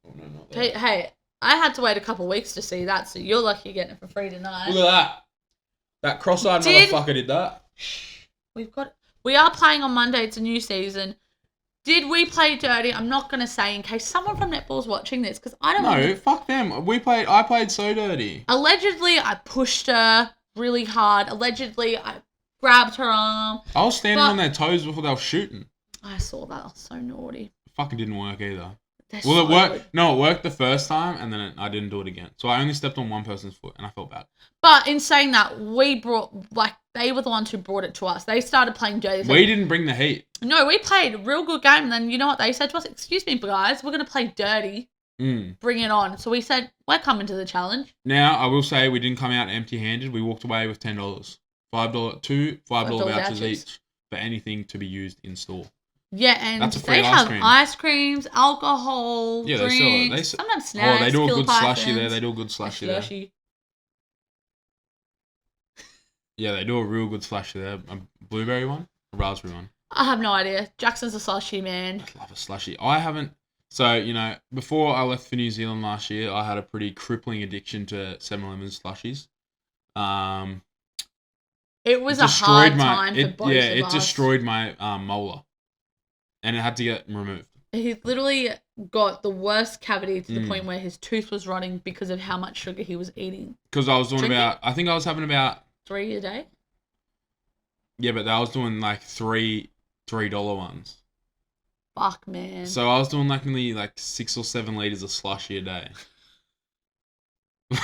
S1: Oh, no, not that.
S2: Hey, I had to wait a couple of weeks to see that, so you're lucky you're getting it for free tonight.
S1: Look at that. That cross-eyed motherfucker did that.
S2: We are playing on Monday. It's a new season. Did we play dirty? I'm not going to say in case someone from netball's watching this because I don't know.
S1: No, fuck them. I played so dirty.
S2: Allegedly, I pushed her really hard. Allegedly, I grabbed her arm.
S1: I was standing on their toes before they were shooting.
S2: I saw that. I was so naughty.
S1: It fucking didn't work either.
S2: It
S1: worked. Good. No, it worked the first time, and then I didn't do it again. So I only stepped on one person's foot, and I felt bad.
S2: But in saying that, they were the ones who brought it to us. They started playing dirty.
S1: We didn't bring the heat.
S2: No, we played a real good game, and then you know what they said to us? Excuse me, guys, we're going to play dirty. Bring it on. So we said, we're coming to the challenge.
S1: Now, I will say we didn't come out empty-handed. We walked away with $10. $5 vouchers each for anything to be used in store.
S2: Yeah, and they have ice creams, alcohol, drinks. They sell it. Sometimes snacks.
S1: Oh, they do a good slushy there. Yeah, they do a real good slushy there. A blueberry one, a raspberry one.
S2: I have no idea. Jackson's a slushy man.
S1: I love a slushy. I haven't. So, you know, before I left for New Zealand last year, I had a pretty crippling addiction to 7-Eleven slushies.
S2: It was a hard time for both of us.
S1: Yeah, it destroyed my molar. And it had to get removed.
S2: He literally got the worst cavity to the point where his tooth was rotting because of how much sugar he was eating.
S1: Because I was doing I think I was having about
S2: 3 a day?
S1: Yeah, but I was doing like $3 ones.
S2: Fuck, man.
S1: So I was doing nearly 6 or 7 liters of slushy a day.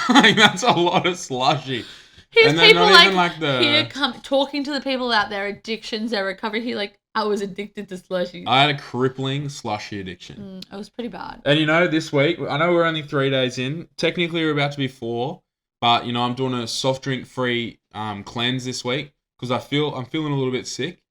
S1: That's a lot of slushy.
S2: Here's people here talking to the people about their addictions, their recovery. I was addicted to slushies.
S1: I had a crippling slushy addiction.
S2: It was pretty bad.
S1: And this week, I know we're only 3 days in. Technically, we're about to be 4. But, I'm doing a soft drink free cleanse this week because I'm feeling a little bit sick.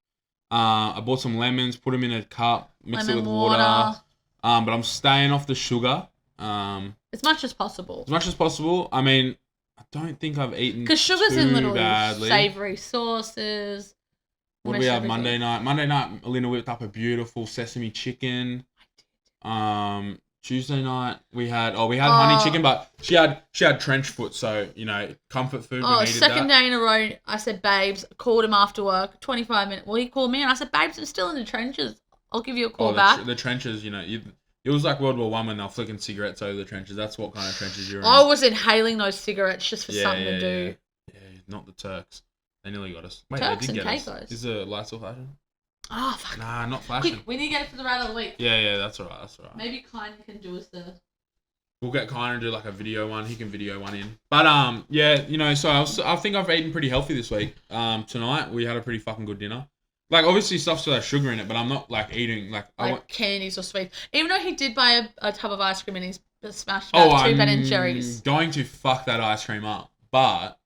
S1: I bought some lemons, put them in a cup, mixed it with water. But I'm staying off the sugar.
S2: As much as possible.
S1: I mean, I don't think I've eaten
S2: because sugar's in little
S1: badly.
S2: Savoury sauces.
S1: What do we have Monday night? Monday night, Alina whipped up a beautiful sesame chicken. Tuesday night we had honey chicken, but she had trench foot, so comfort food.
S2: Oh, second day in a row, I said, babes, called him after work, 25 minutes. Well, he called me and I said, babes, I'm still in the trenches. I'll give you a call back.
S1: The trenches, it was like World War One when they were flicking cigarettes over the trenches. That's what kind of trenches you're in.
S2: I was inhaling those cigarettes just for something to do.
S1: Yeah, not the Turks. They nearly got us. Wait,
S2: Turks
S1: they did
S2: and
S1: get
S2: Caicos.
S1: us. Is the light still flashing?
S2: Oh, fuck.
S1: Nah, not flashing.
S2: Quick, we need to get it for the round of the week.
S1: Yeah, that's alright.
S2: Maybe Kynan can do us the...
S1: We'll get Kynan to do like a video one. He can video one in. But so I think I've eaten pretty healthy this week. Tonight we had a pretty fucking good dinner. Like, obviously stuff still has sugar in it, but I'm not like eating like
S2: candies or sweets. Even though he did buy a tub of ice cream and he's smashed about 2 Ben & Jerry's.
S1: Going to fuck that ice cream up. But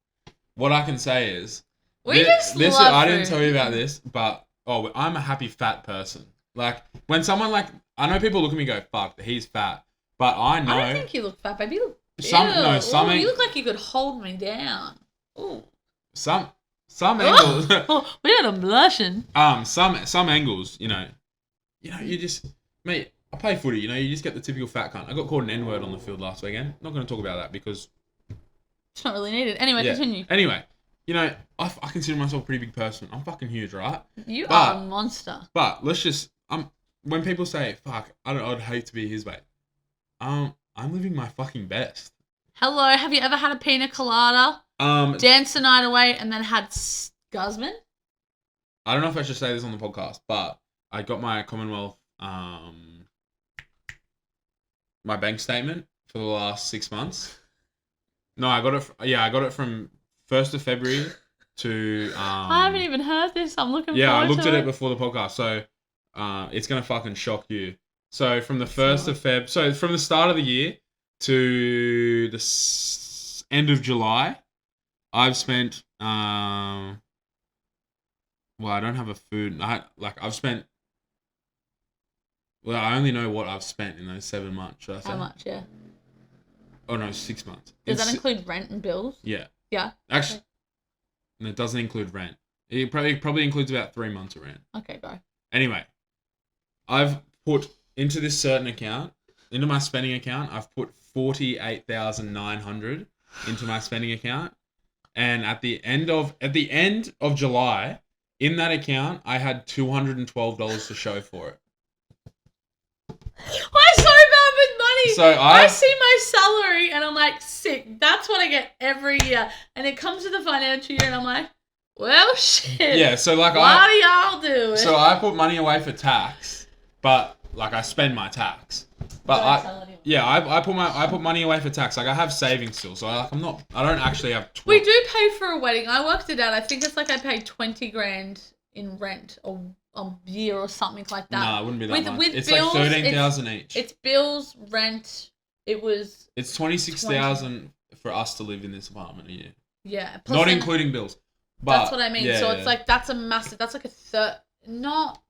S1: what I can say is
S2: I
S1: didn't tell you about this, but I'm a happy fat person. Like, when someone I know people look at me and go, fuck, he's fat. But I know.
S2: I don't think you look fat, baby. You look like you could hold me down. Ooh.
S1: Some angles.
S2: Weird, I'm blushing.
S1: Some angles, you just, mate, I play footy, you just get the typical fat cunt. I got called an N-word on the field last weekend. Not going to talk about that because
S2: it's not really needed. Anyway, continue.
S1: Anyway, I consider myself a pretty big person. I'm fucking huge, right?
S2: You are a monster.
S1: But let's just, when people say, fuck, I'd hate to be his weight. I'm living my fucking best.
S2: Hello, have you ever had a pina colada? Danced the night away and then had Guzman?
S1: I don't know if I should say this on the podcast, but I got my Commonwealth, my bank statement for the last 6 months. No, I got it from 1st of February to...
S2: I haven't even heard this. I'm looking forward to it.
S1: Yeah, I looked at it before the podcast, so it's going to fucking shock you. So from the 1st of Feb... So from the start of the year to the end of July, I've spent... I don't have a food... I've spent... Well, I only know what I've spent in those 7 months, should I say?
S2: How much, yeah?
S1: Oh, no, 6 months.
S2: Does that include rent and bills?
S1: Yeah.
S2: Yeah?
S1: Actually, and it doesn't include rent. It probably includes about 3 months of rent.
S2: Okay, go.
S1: Anyway, I've put into this certain account, into my spending account, I've put 48,900 into my spending account. And at the end of July, in that account, I had $212 to show for it.
S2: I'm so bad with money.
S1: So
S2: I see my salary and I'm like, sick. That's what I get every year. And it comes to the financial year and I'm like, well, shit.
S1: Yeah, so
S2: what do y'all do?
S1: So I put money away for tax, but I spend my tax. But I put money away for tax. I have savings still, so I don't actually have.
S2: We do pay for a wedding. I worked it out. I think it's I paid 20 grand in rent a year or something like that.
S1: No, it wouldn't be that much. It's
S2: bills,
S1: like 13,000 each.
S2: It's bills, rent. It's
S1: 26,000 for us to live in this apartment a year.
S2: Yeah,
S1: not including bills. But
S2: that's what I mean. So it's that's a massive. That's a third. Not.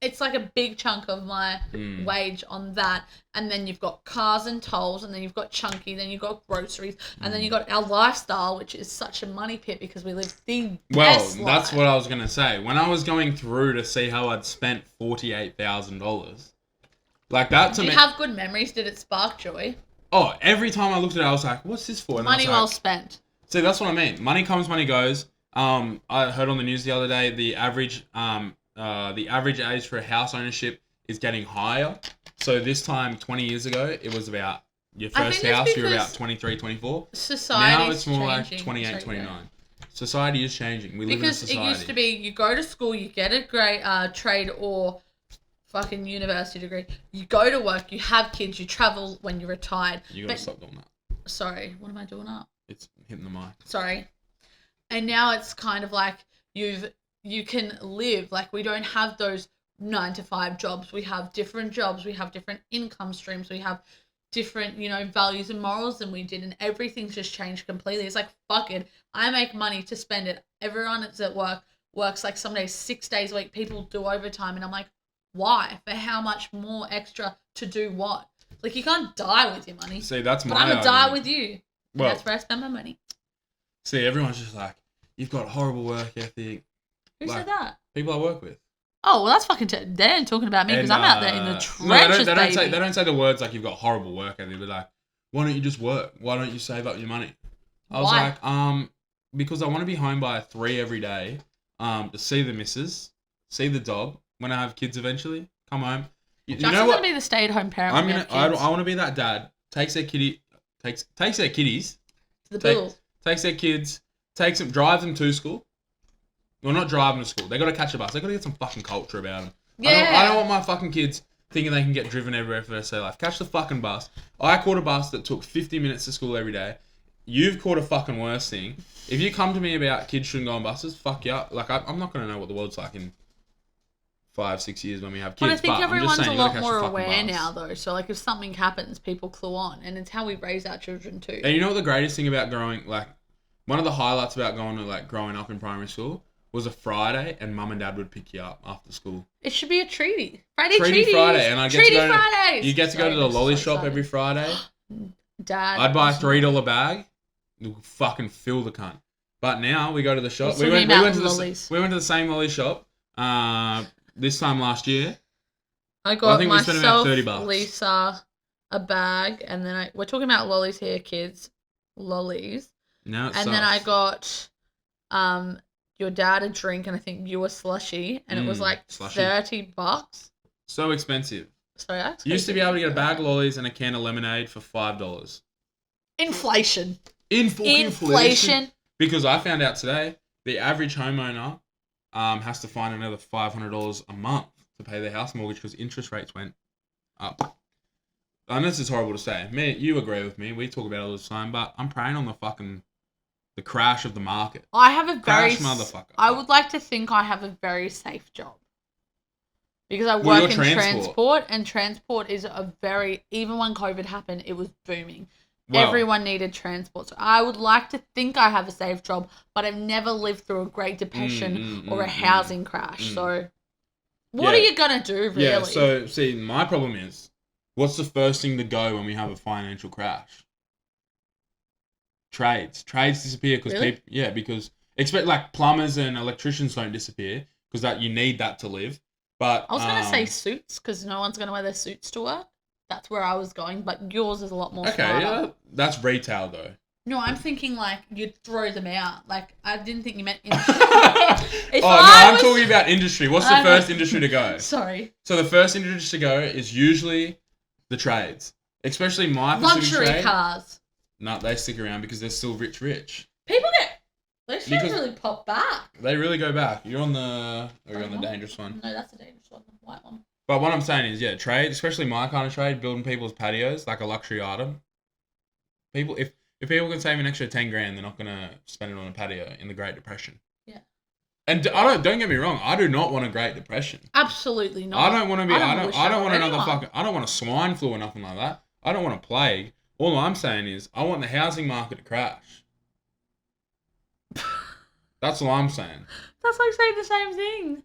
S2: It's a big chunk of my wage on that, and then you've got cars and tolls, and then you've got chunky, then you've got groceries, and then you've got our lifestyle, which is such a money pit because we live the best life.
S1: That's what I was gonna say. When I was going through to see how I'd spent $48,000, that to me.
S2: Did you have good memories? Did it spark joy?
S1: Oh, every time I looked at it, I was like, "What's this for?" And
S2: money well spent.
S1: See, that's what I mean. Money comes, money goes. I heard on the news the other day the average age for a house ownership is getting higher. So this time, 20 years ago, it was about your first house, you were about 23, 24.
S2: Society
S1: now it's more
S2: changing.
S1: like 28, 29. Yeah. Society is changing. We live in a society.
S2: Because it used to be you go to school, you get a great trade or fucking university degree. You go to work, you have kids, you travel when you're retired.
S1: You gotta stop doing that.
S2: Sorry, what am I doing up?
S1: It's hitting the mic.
S2: Sorry. And now it's kind of you can live, we don't have those 9-to-5 jobs. We have different jobs. We have different income streams. We have different, values and morals than we did. And everything's just changed completely. It's fuck it. I make money to spend it. Everyone that's at work works some days 6 days a week. People do overtime. And I'm like, why? For how much more extra to do what? You can't die with your money.
S1: See, that's my
S2: But I'm going to die with you.
S1: Well,
S2: that's where I spend my money.
S1: See, everyone's just you've got horrible work ethic.
S2: Who said that?
S1: People I work with.
S2: Oh, well, that's fucking... they ain't talking about me because I'm out there in the trenches,
S1: they don't say the words like you've got horrible work ethic. They're like, why don't you just work? Why don't you save up your money? I was like, because I want to be home by 3 every day, to see the missus, see the dog when I have kids eventually. Come home. You know what?
S2: Gonna be the stay-at-home parent.
S1: I want to be that dad. Takes their kiddies
S2: to the pool.
S1: Takes their kids, drives them to school. Well, not driving to school. They got to catch a bus. They got to get some fucking culture about them.
S2: Yeah.
S1: I don't want my fucking kids thinking they can get driven everywhere for the rest of their life. Catch the fucking bus. I caught a bus that took 50 minutes to school every day. You've caught a fucking worse thing. If you come to me about kids shouldn't go on buses, fuck you. Like, I'm not going to know what the world's like in 5-6 years when we have kids.
S2: But I think everyone's a lot more aware
S1: bus.
S2: now, though. So, like, if something happens, people clue on. And it's how we raise our children, too.
S1: And you know what the greatest thing about one of the highlights about growing up in primary school was a Friday and mum and dad would pick you up after school.
S2: It should be a treaty.
S1: Treaty Friday. And
S2: Fridays!
S1: You get to go to the lolly shop every Friday.
S2: Dad.
S1: I'd buy a $3 bag. You'll fucking fill the cunt. But now we go to the shop. We went to the same lolly shop this time last year.
S2: I got myself, Lisa, a bag, and then we're talking about lollies here, kids. Lollies.
S1: No,
S2: and then I got your dad a drink, and I think you a slushy, and it was like slushy. $30.
S1: So expensive.
S2: So that's
S1: you used to be able to get a bag of lollies and a can of lemonade for $5.
S2: Inflation.
S1: Inflation. Because I found out today, the average homeowner has to find another $500 a month to pay their house mortgage because interest rates went up. And this is horrible to say. You agree with me. We talk about it all the time, but I'm preying on the crash of the market.
S2: I have a
S1: motherfucker.
S2: I would like to think I have a very safe job. Because I work in transport, and transport is even when COVID happened, it was booming. Well, everyone needed transport. So I would like to think I have a safe job, but I've never lived through a Great Depression or a housing crash. So what are you going to do, really?
S1: Yeah, so see, my problem is, what's the first thing to go when we have a financial crash? Trades disappear because because expect like plumbers and electricians don't disappear because you need that to live. But
S2: I was going to say suits because no one's going to wear their suits to work. That's where I was going, but yours is a lot more smarter. Yeah,
S1: that's retail though.
S2: No, I'm thinking like you'd throw them out. Like I didn't think you meant industry.
S1: I'm talking about industry. What's the first industry to go?
S2: Sorry.
S1: So the first industry to go is usually the trades, especially my
S2: luxury trade. Cars.
S1: No, they stick around because they're still rich.
S2: People those shows really pop back.
S1: They really go back. You're on the dangerous one.
S2: No, that's a dangerous one, the white one.
S1: But what I'm saying is, trade, especially my kind of trade, building people's patios, like a luxury item. People, if people can save an extra 10 grand, they're not gonna spend it on a patio in the Great Depression.
S2: Yeah.
S1: And don't get me wrong, I do not want a Great Depression.
S2: Absolutely not.
S1: I don't want to be. I don't want another fucking. I don't want a swine flu or nothing like that. I don't want a plague. All I'm saying is, I want the housing market to crash. That's all I'm saying.
S2: That's like saying the same thing.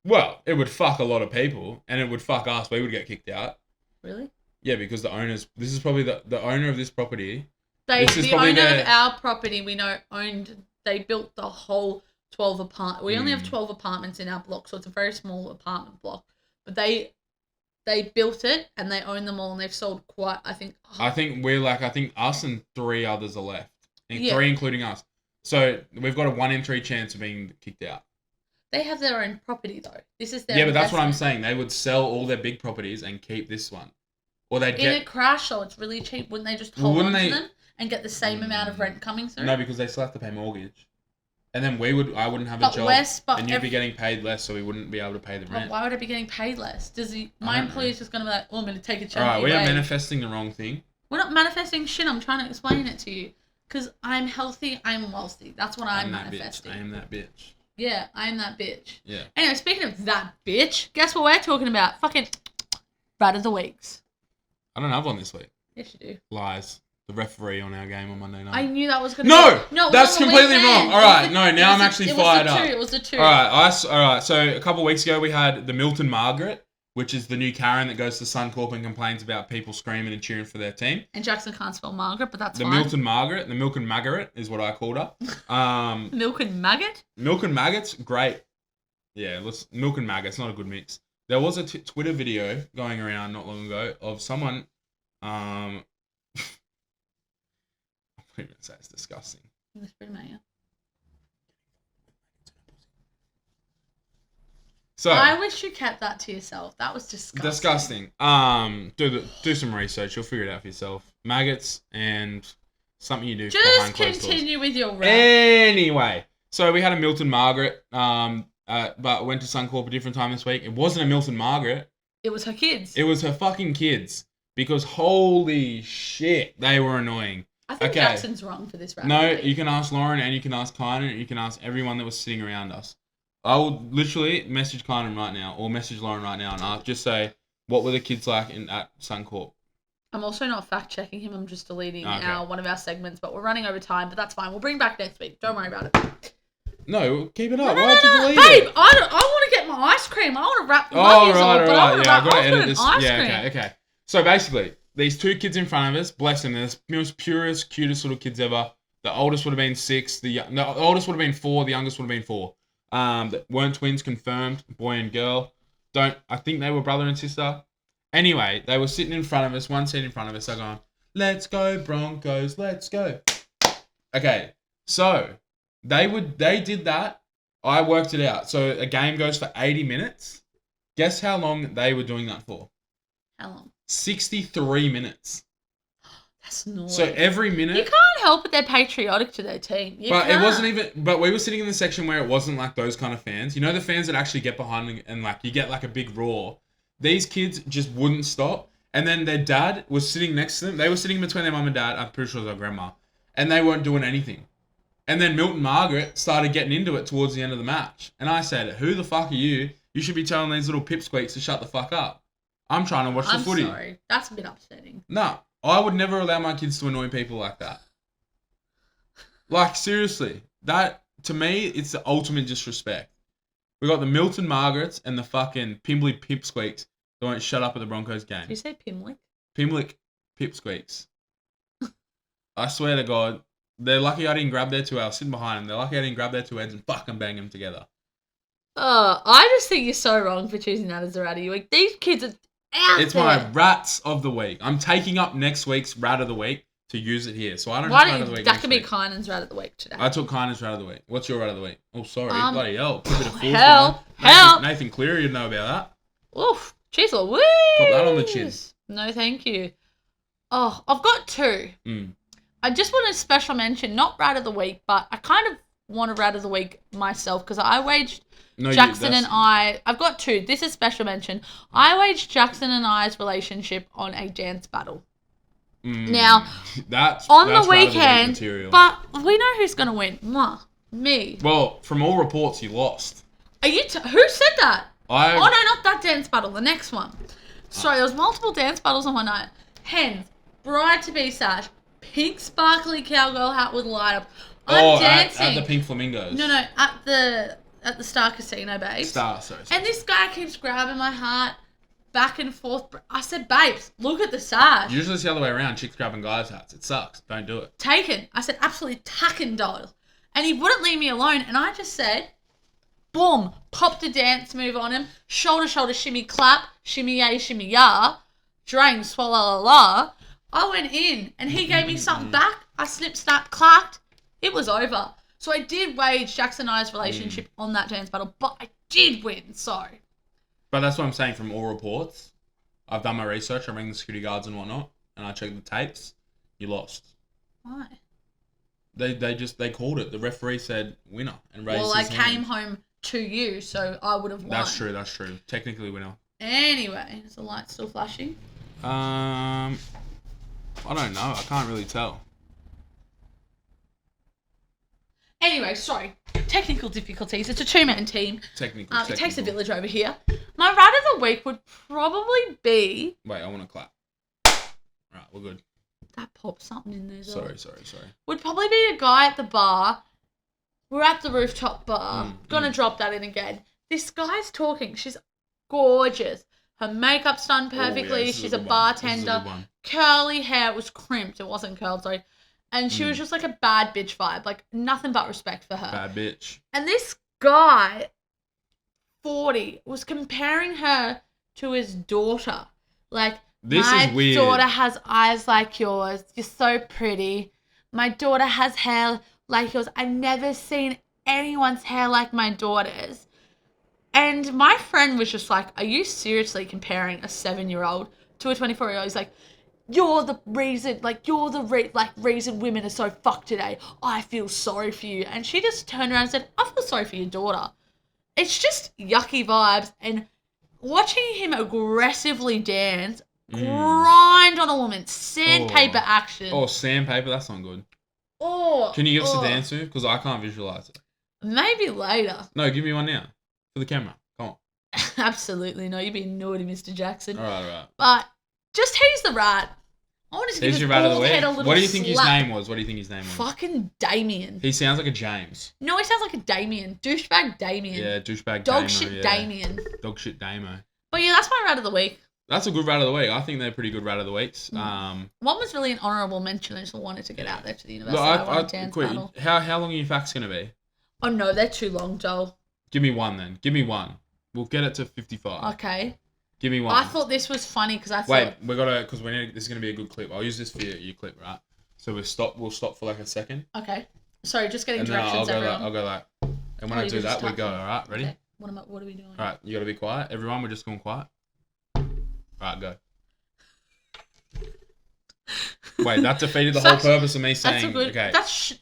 S1: Well, it would fuck a lot of people, and it would fuck us. We would get kicked out.
S2: Really?
S1: Yeah, because the owners... This is probably the owner of this property.
S2: The owner of our property, we know, they built the whole 12 apartments. We only have 12 apartments in our block, so it's a very small apartment block. But they built it, and they own them all, and they've sold quite, I think
S1: us and 3 others are left. 3 including us. So we've got a 1 in 3 chance of being kicked out.
S2: They have their own property though. This is their
S1: investment. But that's what I'm saying. They would sell all their big properties and keep this one. Or they'd get... In
S2: a crash, so it's really cheap. Wouldn't they just hold on to them and get the same amount of rent coming through?
S1: No, because they still have to pay mortgage. And then I wouldn't have a job. And you'd be getting paid less, so we wouldn't be able to pay the rent.
S2: Why would I be getting paid less? My employer's just going to be like, I'm going to take a chunk.
S1: Alright, we are manifesting the wrong thing.
S2: We're not manifesting shit. I'm trying to explain it to you. Because I'm healthy, I'm wealthy. That's what I'm manifesting.
S1: I am that bitch.
S2: Yeah, I am that bitch.
S1: Yeah.
S2: Anyway, speaking of that bitch, guess what we're talking about? Fucking Rat of the Weeks.
S1: I don't have one this week.
S2: Yes, you do.
S1: Lies. The referee on our game on Monday night.
S2: I knew that was going to
S1: No, that's completely wrong. All right, now I'm actually fired up.
S2: It was the 2.
S1: All right, so a couple of weeks ago we had the Milton Margaret, which is the new Karen that goes to Suncorp and complains about people screaming and cheering for their team.
S2: And Jackson can't spell Margaret, but that's fine.
S1: The Milton Margaret is what I called her.
S2: Milk and Maggot?
S1: Milk and Maggots, great. Yeah, let's milk and maggots. Not a good mix. There was a Twitter video going around not long ago of someone. I wouldn't even say it's disgusting.
S2: It's pretty mayo.
S1: So
S2: I wish you kept that to yourself. That was disgusting.
S1: Do some research. You'll figure it out for yourself. Maggots and something you do.
S2: Just continue with your rap.
S1: Anyway, so we had a Milton Margaret. But went to Suncorp a different time this week. It wasn't a Milton Margaret.
S2: It was her kids.
S1: It was her fucking kids. Because holy shit, they were annoying.
S2: I think Jackson's wrong for this rap.
S1: No, you can ask Lauren and you can ask Kynan and you can ask everyone that was sitting around us. I will literally message Kynan right now or message Lauren right now and I'll just say, what were the kids like at Suncorp?
S2: I'm also not fact checking him. I'm just deleting one of our segments, but we're running over time. But that's fine. We'll bring back next week. Don't worry about it.
S1: No, keep it up. Why'd you delete
S2: Babe,
S1: it?
S2: I want to get my ice cream. I want to wrap the muggies off, but I want to wrap off an ice cream.
S1: Okay. So basically, these two kids in front of us, bless them, they're the most purest, cutest little kids ever. The oldest would have been 6. The oldest would have been 4. The youngest would have been 4. That weren't twins, confirmed, boy and girl. I think they were brother and sister. Anyway, they were sitting in front of us, one seat in front of us. They're going, let's go Broncos, let's go. Okay, so they did that. I worked it out. So a game goes for 80 minutes. Guess how long they were doing that for?
S2: How long?
S1: 63 minutes.
S2: That's annoying.
S1: So every minute.
S2: You can't help it. They're patriotic to their team.
S1: It wasn't even. But we were sitting in the section where it wasn't like those kind of fans. You know the fans that actually get behind and like you get like a big roar. These kids just wouldn't stop. And then their dad was sitting next to them. They were sitting between their mum and dad. I'm pretty sure it was their grandma. And they weren't doing anything. And then Milton Margaret started getting into it towards the end of the match. And I said, who the fuck are you? You should be telling these little pipsqueaks to shut the fuck up. I'm trying to watch the footy.
S2: I'm sorry. That's a bit upsetting.
S1: No, I would never allow my kids to annoy people like that. Like, seriously. That, to me, it's the ultimate disrespect. We got the Milton Margarets and the fucking Pimbley pipsqueaks that won't shut up at the Broncos game.
S2: Did you say Pimlick?
S1: Pimlick pipsqueaks. I swear to God. They're lucky I didn't grab their 2. I was sitting behind them. They're lucky I didn't grab their 2 heads and fucking bang them together.
S2: I just think you're so wrong for choosing that as the rat of the week. These kids are out
S1: It's
S2: there.
S1: my rats of the week. I'm taking up next week's rat of the week to use it here. So I don't have rat of the week.
S2: That could be Kynan's rat of the week today.
S1: I took Kynan's rat of the week. What's your rat of the week? Oh, sorry. Bloody hell. Put a bit of force
S2: Help.
S1: Nathan Cleary, you'd know about
S2: that. Oof. Chisel. Woo.
S1: Put that on the chin.
S2: No, thank you. Oh, I've got 2. I just want a special mention, not rat of the week, but I kind of want a rat of the week myself because I waged Jackson and I've got 2. This is special mention. I waged Jackson and I's relationship on a dance battle. Now, that's on the weekend, but we know who's going to win. Me.
S1: Well, from all reports, you lost.
S2: Are you? Who said that? Oh, no, not that dance battle. The next one. Sorry, there was multiple dance battles on one night. Hens, bride-to-be sash, pink sparkly cowgirl hat with light up. I'm dancing.
S1: At the Pink Flamingos.
S2: No, at the Star Casino, babes.
S1: Sorry.
S2: And this guy keeps grabbing my hat back and forth. I said, babes, look at the sash.
S1: Usually it's the other way around. Chicks grabbing guys' hats. It sucks. Don't do it.
S2: Taken. I said, absolutely taken, doll. And he wouldn't leave me alone. And I just said, boom, popped a dance move on him. Shoulder, shoulder, shimmy, clap, shimmy, yay, shimmy, ya. Drang, swallow, la, la. I went in and he gave me something back. I snip, snap, clacked. It was over. So I did wage Jackson and I's relationship on that dance battle, but I did win, so.
S1: But that's what I'm saying from all reports. I've done my research. I rang the security guards and whatnot, and I checked the tapes. You lost.
S2: Why?
S1: They called it. The referee said winner and raised his hand.
S2: Well, I came home to you, so I would have won.
S1: That's true. Technically winner.
S2: Anyway, is the light still flashing?
S1: I don't know. I can't really tell.
S2: Anyway, sorry. Technical difficulties. It's a 2-man team.
S1: Technical.
S2: It takes a village over here. My rat of the week would probably be...
S1: Wait, I want to clap. Right, we're good.
S2: That popped something in there.
S1: Sorry.
S2: Would probably be a guy at the bar. We're at the rooftop bar. Gonna drop that in again. This guy's talking. She's gorgeous. Her makeup's done perfectly. She's a bartender. Curly hair. It was crimped. It wasn't curled, sorry. And she was just like a bad bitch vibe. Like, nothing but respect for her.
S1: Bad bitch.
S2: And this guy 40 was comparing her to his daughter. Like,
S1: This
S2: my
S1: is weird.
S2: daughter has eyes like yours. You're so pretty. My daughter has hair like yours. I've never seen anyone's hair like my daughter's. And my friend was just like, are you seriously comparing a 7-year-old to a 24-year-old? He's like, you're the reason, like, reason women are so fucked today. I feel sorry for you. And she just turned around and said, I feel sorry for your daughter. It's just yucky vibes. And watching him aggressively dance, grind on a woman, sandpaper action.
S1: Oh, sandpaper? That's not good.
S2: Oh.
S1: Can you give us a dance move? Because I can't visualize it.
S2: Maybe later.
S1: No, give me one now. For the camera. Come on.
S2: Absolutely no. You're being naughty, Mr. Jackson.
S1: All right.
S2: But just he's the rat. I want to give
S1: He's
S2: his
S1: your rat of the
S2: bald head a
S1: week.
S2: little
S1: What do you think his
S2: slap.
S1: name was? What do you think his name was?
S2: Fucking Damien.
S1: He sounds like a James.
S2: No, he sounds like a Damien. Douchebag Damien.
S1: Yeah, douchebag
S2: Dog
S1: Damo,
S2: shit
S1: yeah.
S2: Damien.
S1: Dog shit Damo.
S2: But yeah, that's my rat of the week.
S1: That's a good rat of the week. I think they're pretty good rat of the weeks.
S2: One was really an honourable mention. I just wanted to get out there to the university.
S1: Look, how long are your facts going to be?
S2: Oh no, they're too long, Joel.
S1: Give me one then. Give me one. We'll get it to 55.
S2: Okay.
S1: Give me one.
S2: I thought this was funny because I thought...
S1: Wait, we got to... Because this is going to be a good clip. I'll use this for your clip, right? So we'll stop for like a second.
S2: Okay. Sorry, just getting
S1: And then
S2: directions, everyone.
S1: I'll go like... And when I do that, we go, alright? Ready?
S2: Okay. What are we doing?
S1: Alright, you got to be quiet. Everyone, we're just going quiet. Alright, go. Wait, that defeated the whole purpose of me saying...
S2: That's a good...
S1: Okay.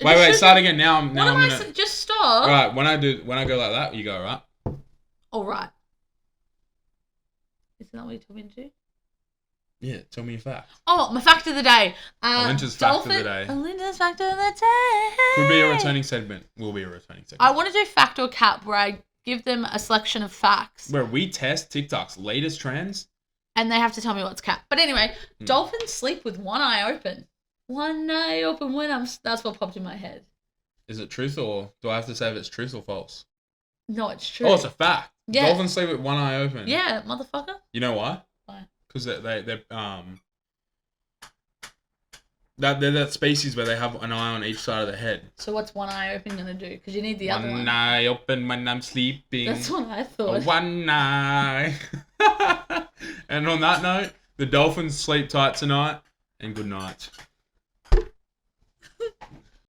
S2: Wait,
S1: start again. Now I'm
S2: what am
S1: gonna...
S2: Just stop.
S1: Alright, when I go like that, you go, alright?
S2: Alright. Isn't that what you told me to do?
S1: Yeah, tell me your fact.
S2: Oh, my fact of the day.
S1: Alinda's fact of the day.
S2: Alinda's fact of the day.
S1: Could be a returning segment. Will be a returning segment.
S2: I want to do fact or cap where I give them a selection of facts.
S1: Where we test TikTok's latest trends.
S2: And they have to tell me what's cap. But anyway, dolphins sleep with one eye open. One eye open when that's what popped in my head.
S1: Is it truth or do I have to say if it's truth or false?
S2: No, it's true.
S1: Oh, it's a fact.
S2: Yeah.
S1: Dolphins sleep with one eye open.
S2: Yeah, motherfucker.
S1: You know why?
S2: Why?
S1: Because they're that species where they have an eye on each side of the head.
S2: So what's one eye open gonna do? Because you need the other one.
S1: One eye open when I'm sleeping.
S2: That's what I thought.
S1: One eye. And on that note, the dolphins sleep tight tonight, and good night.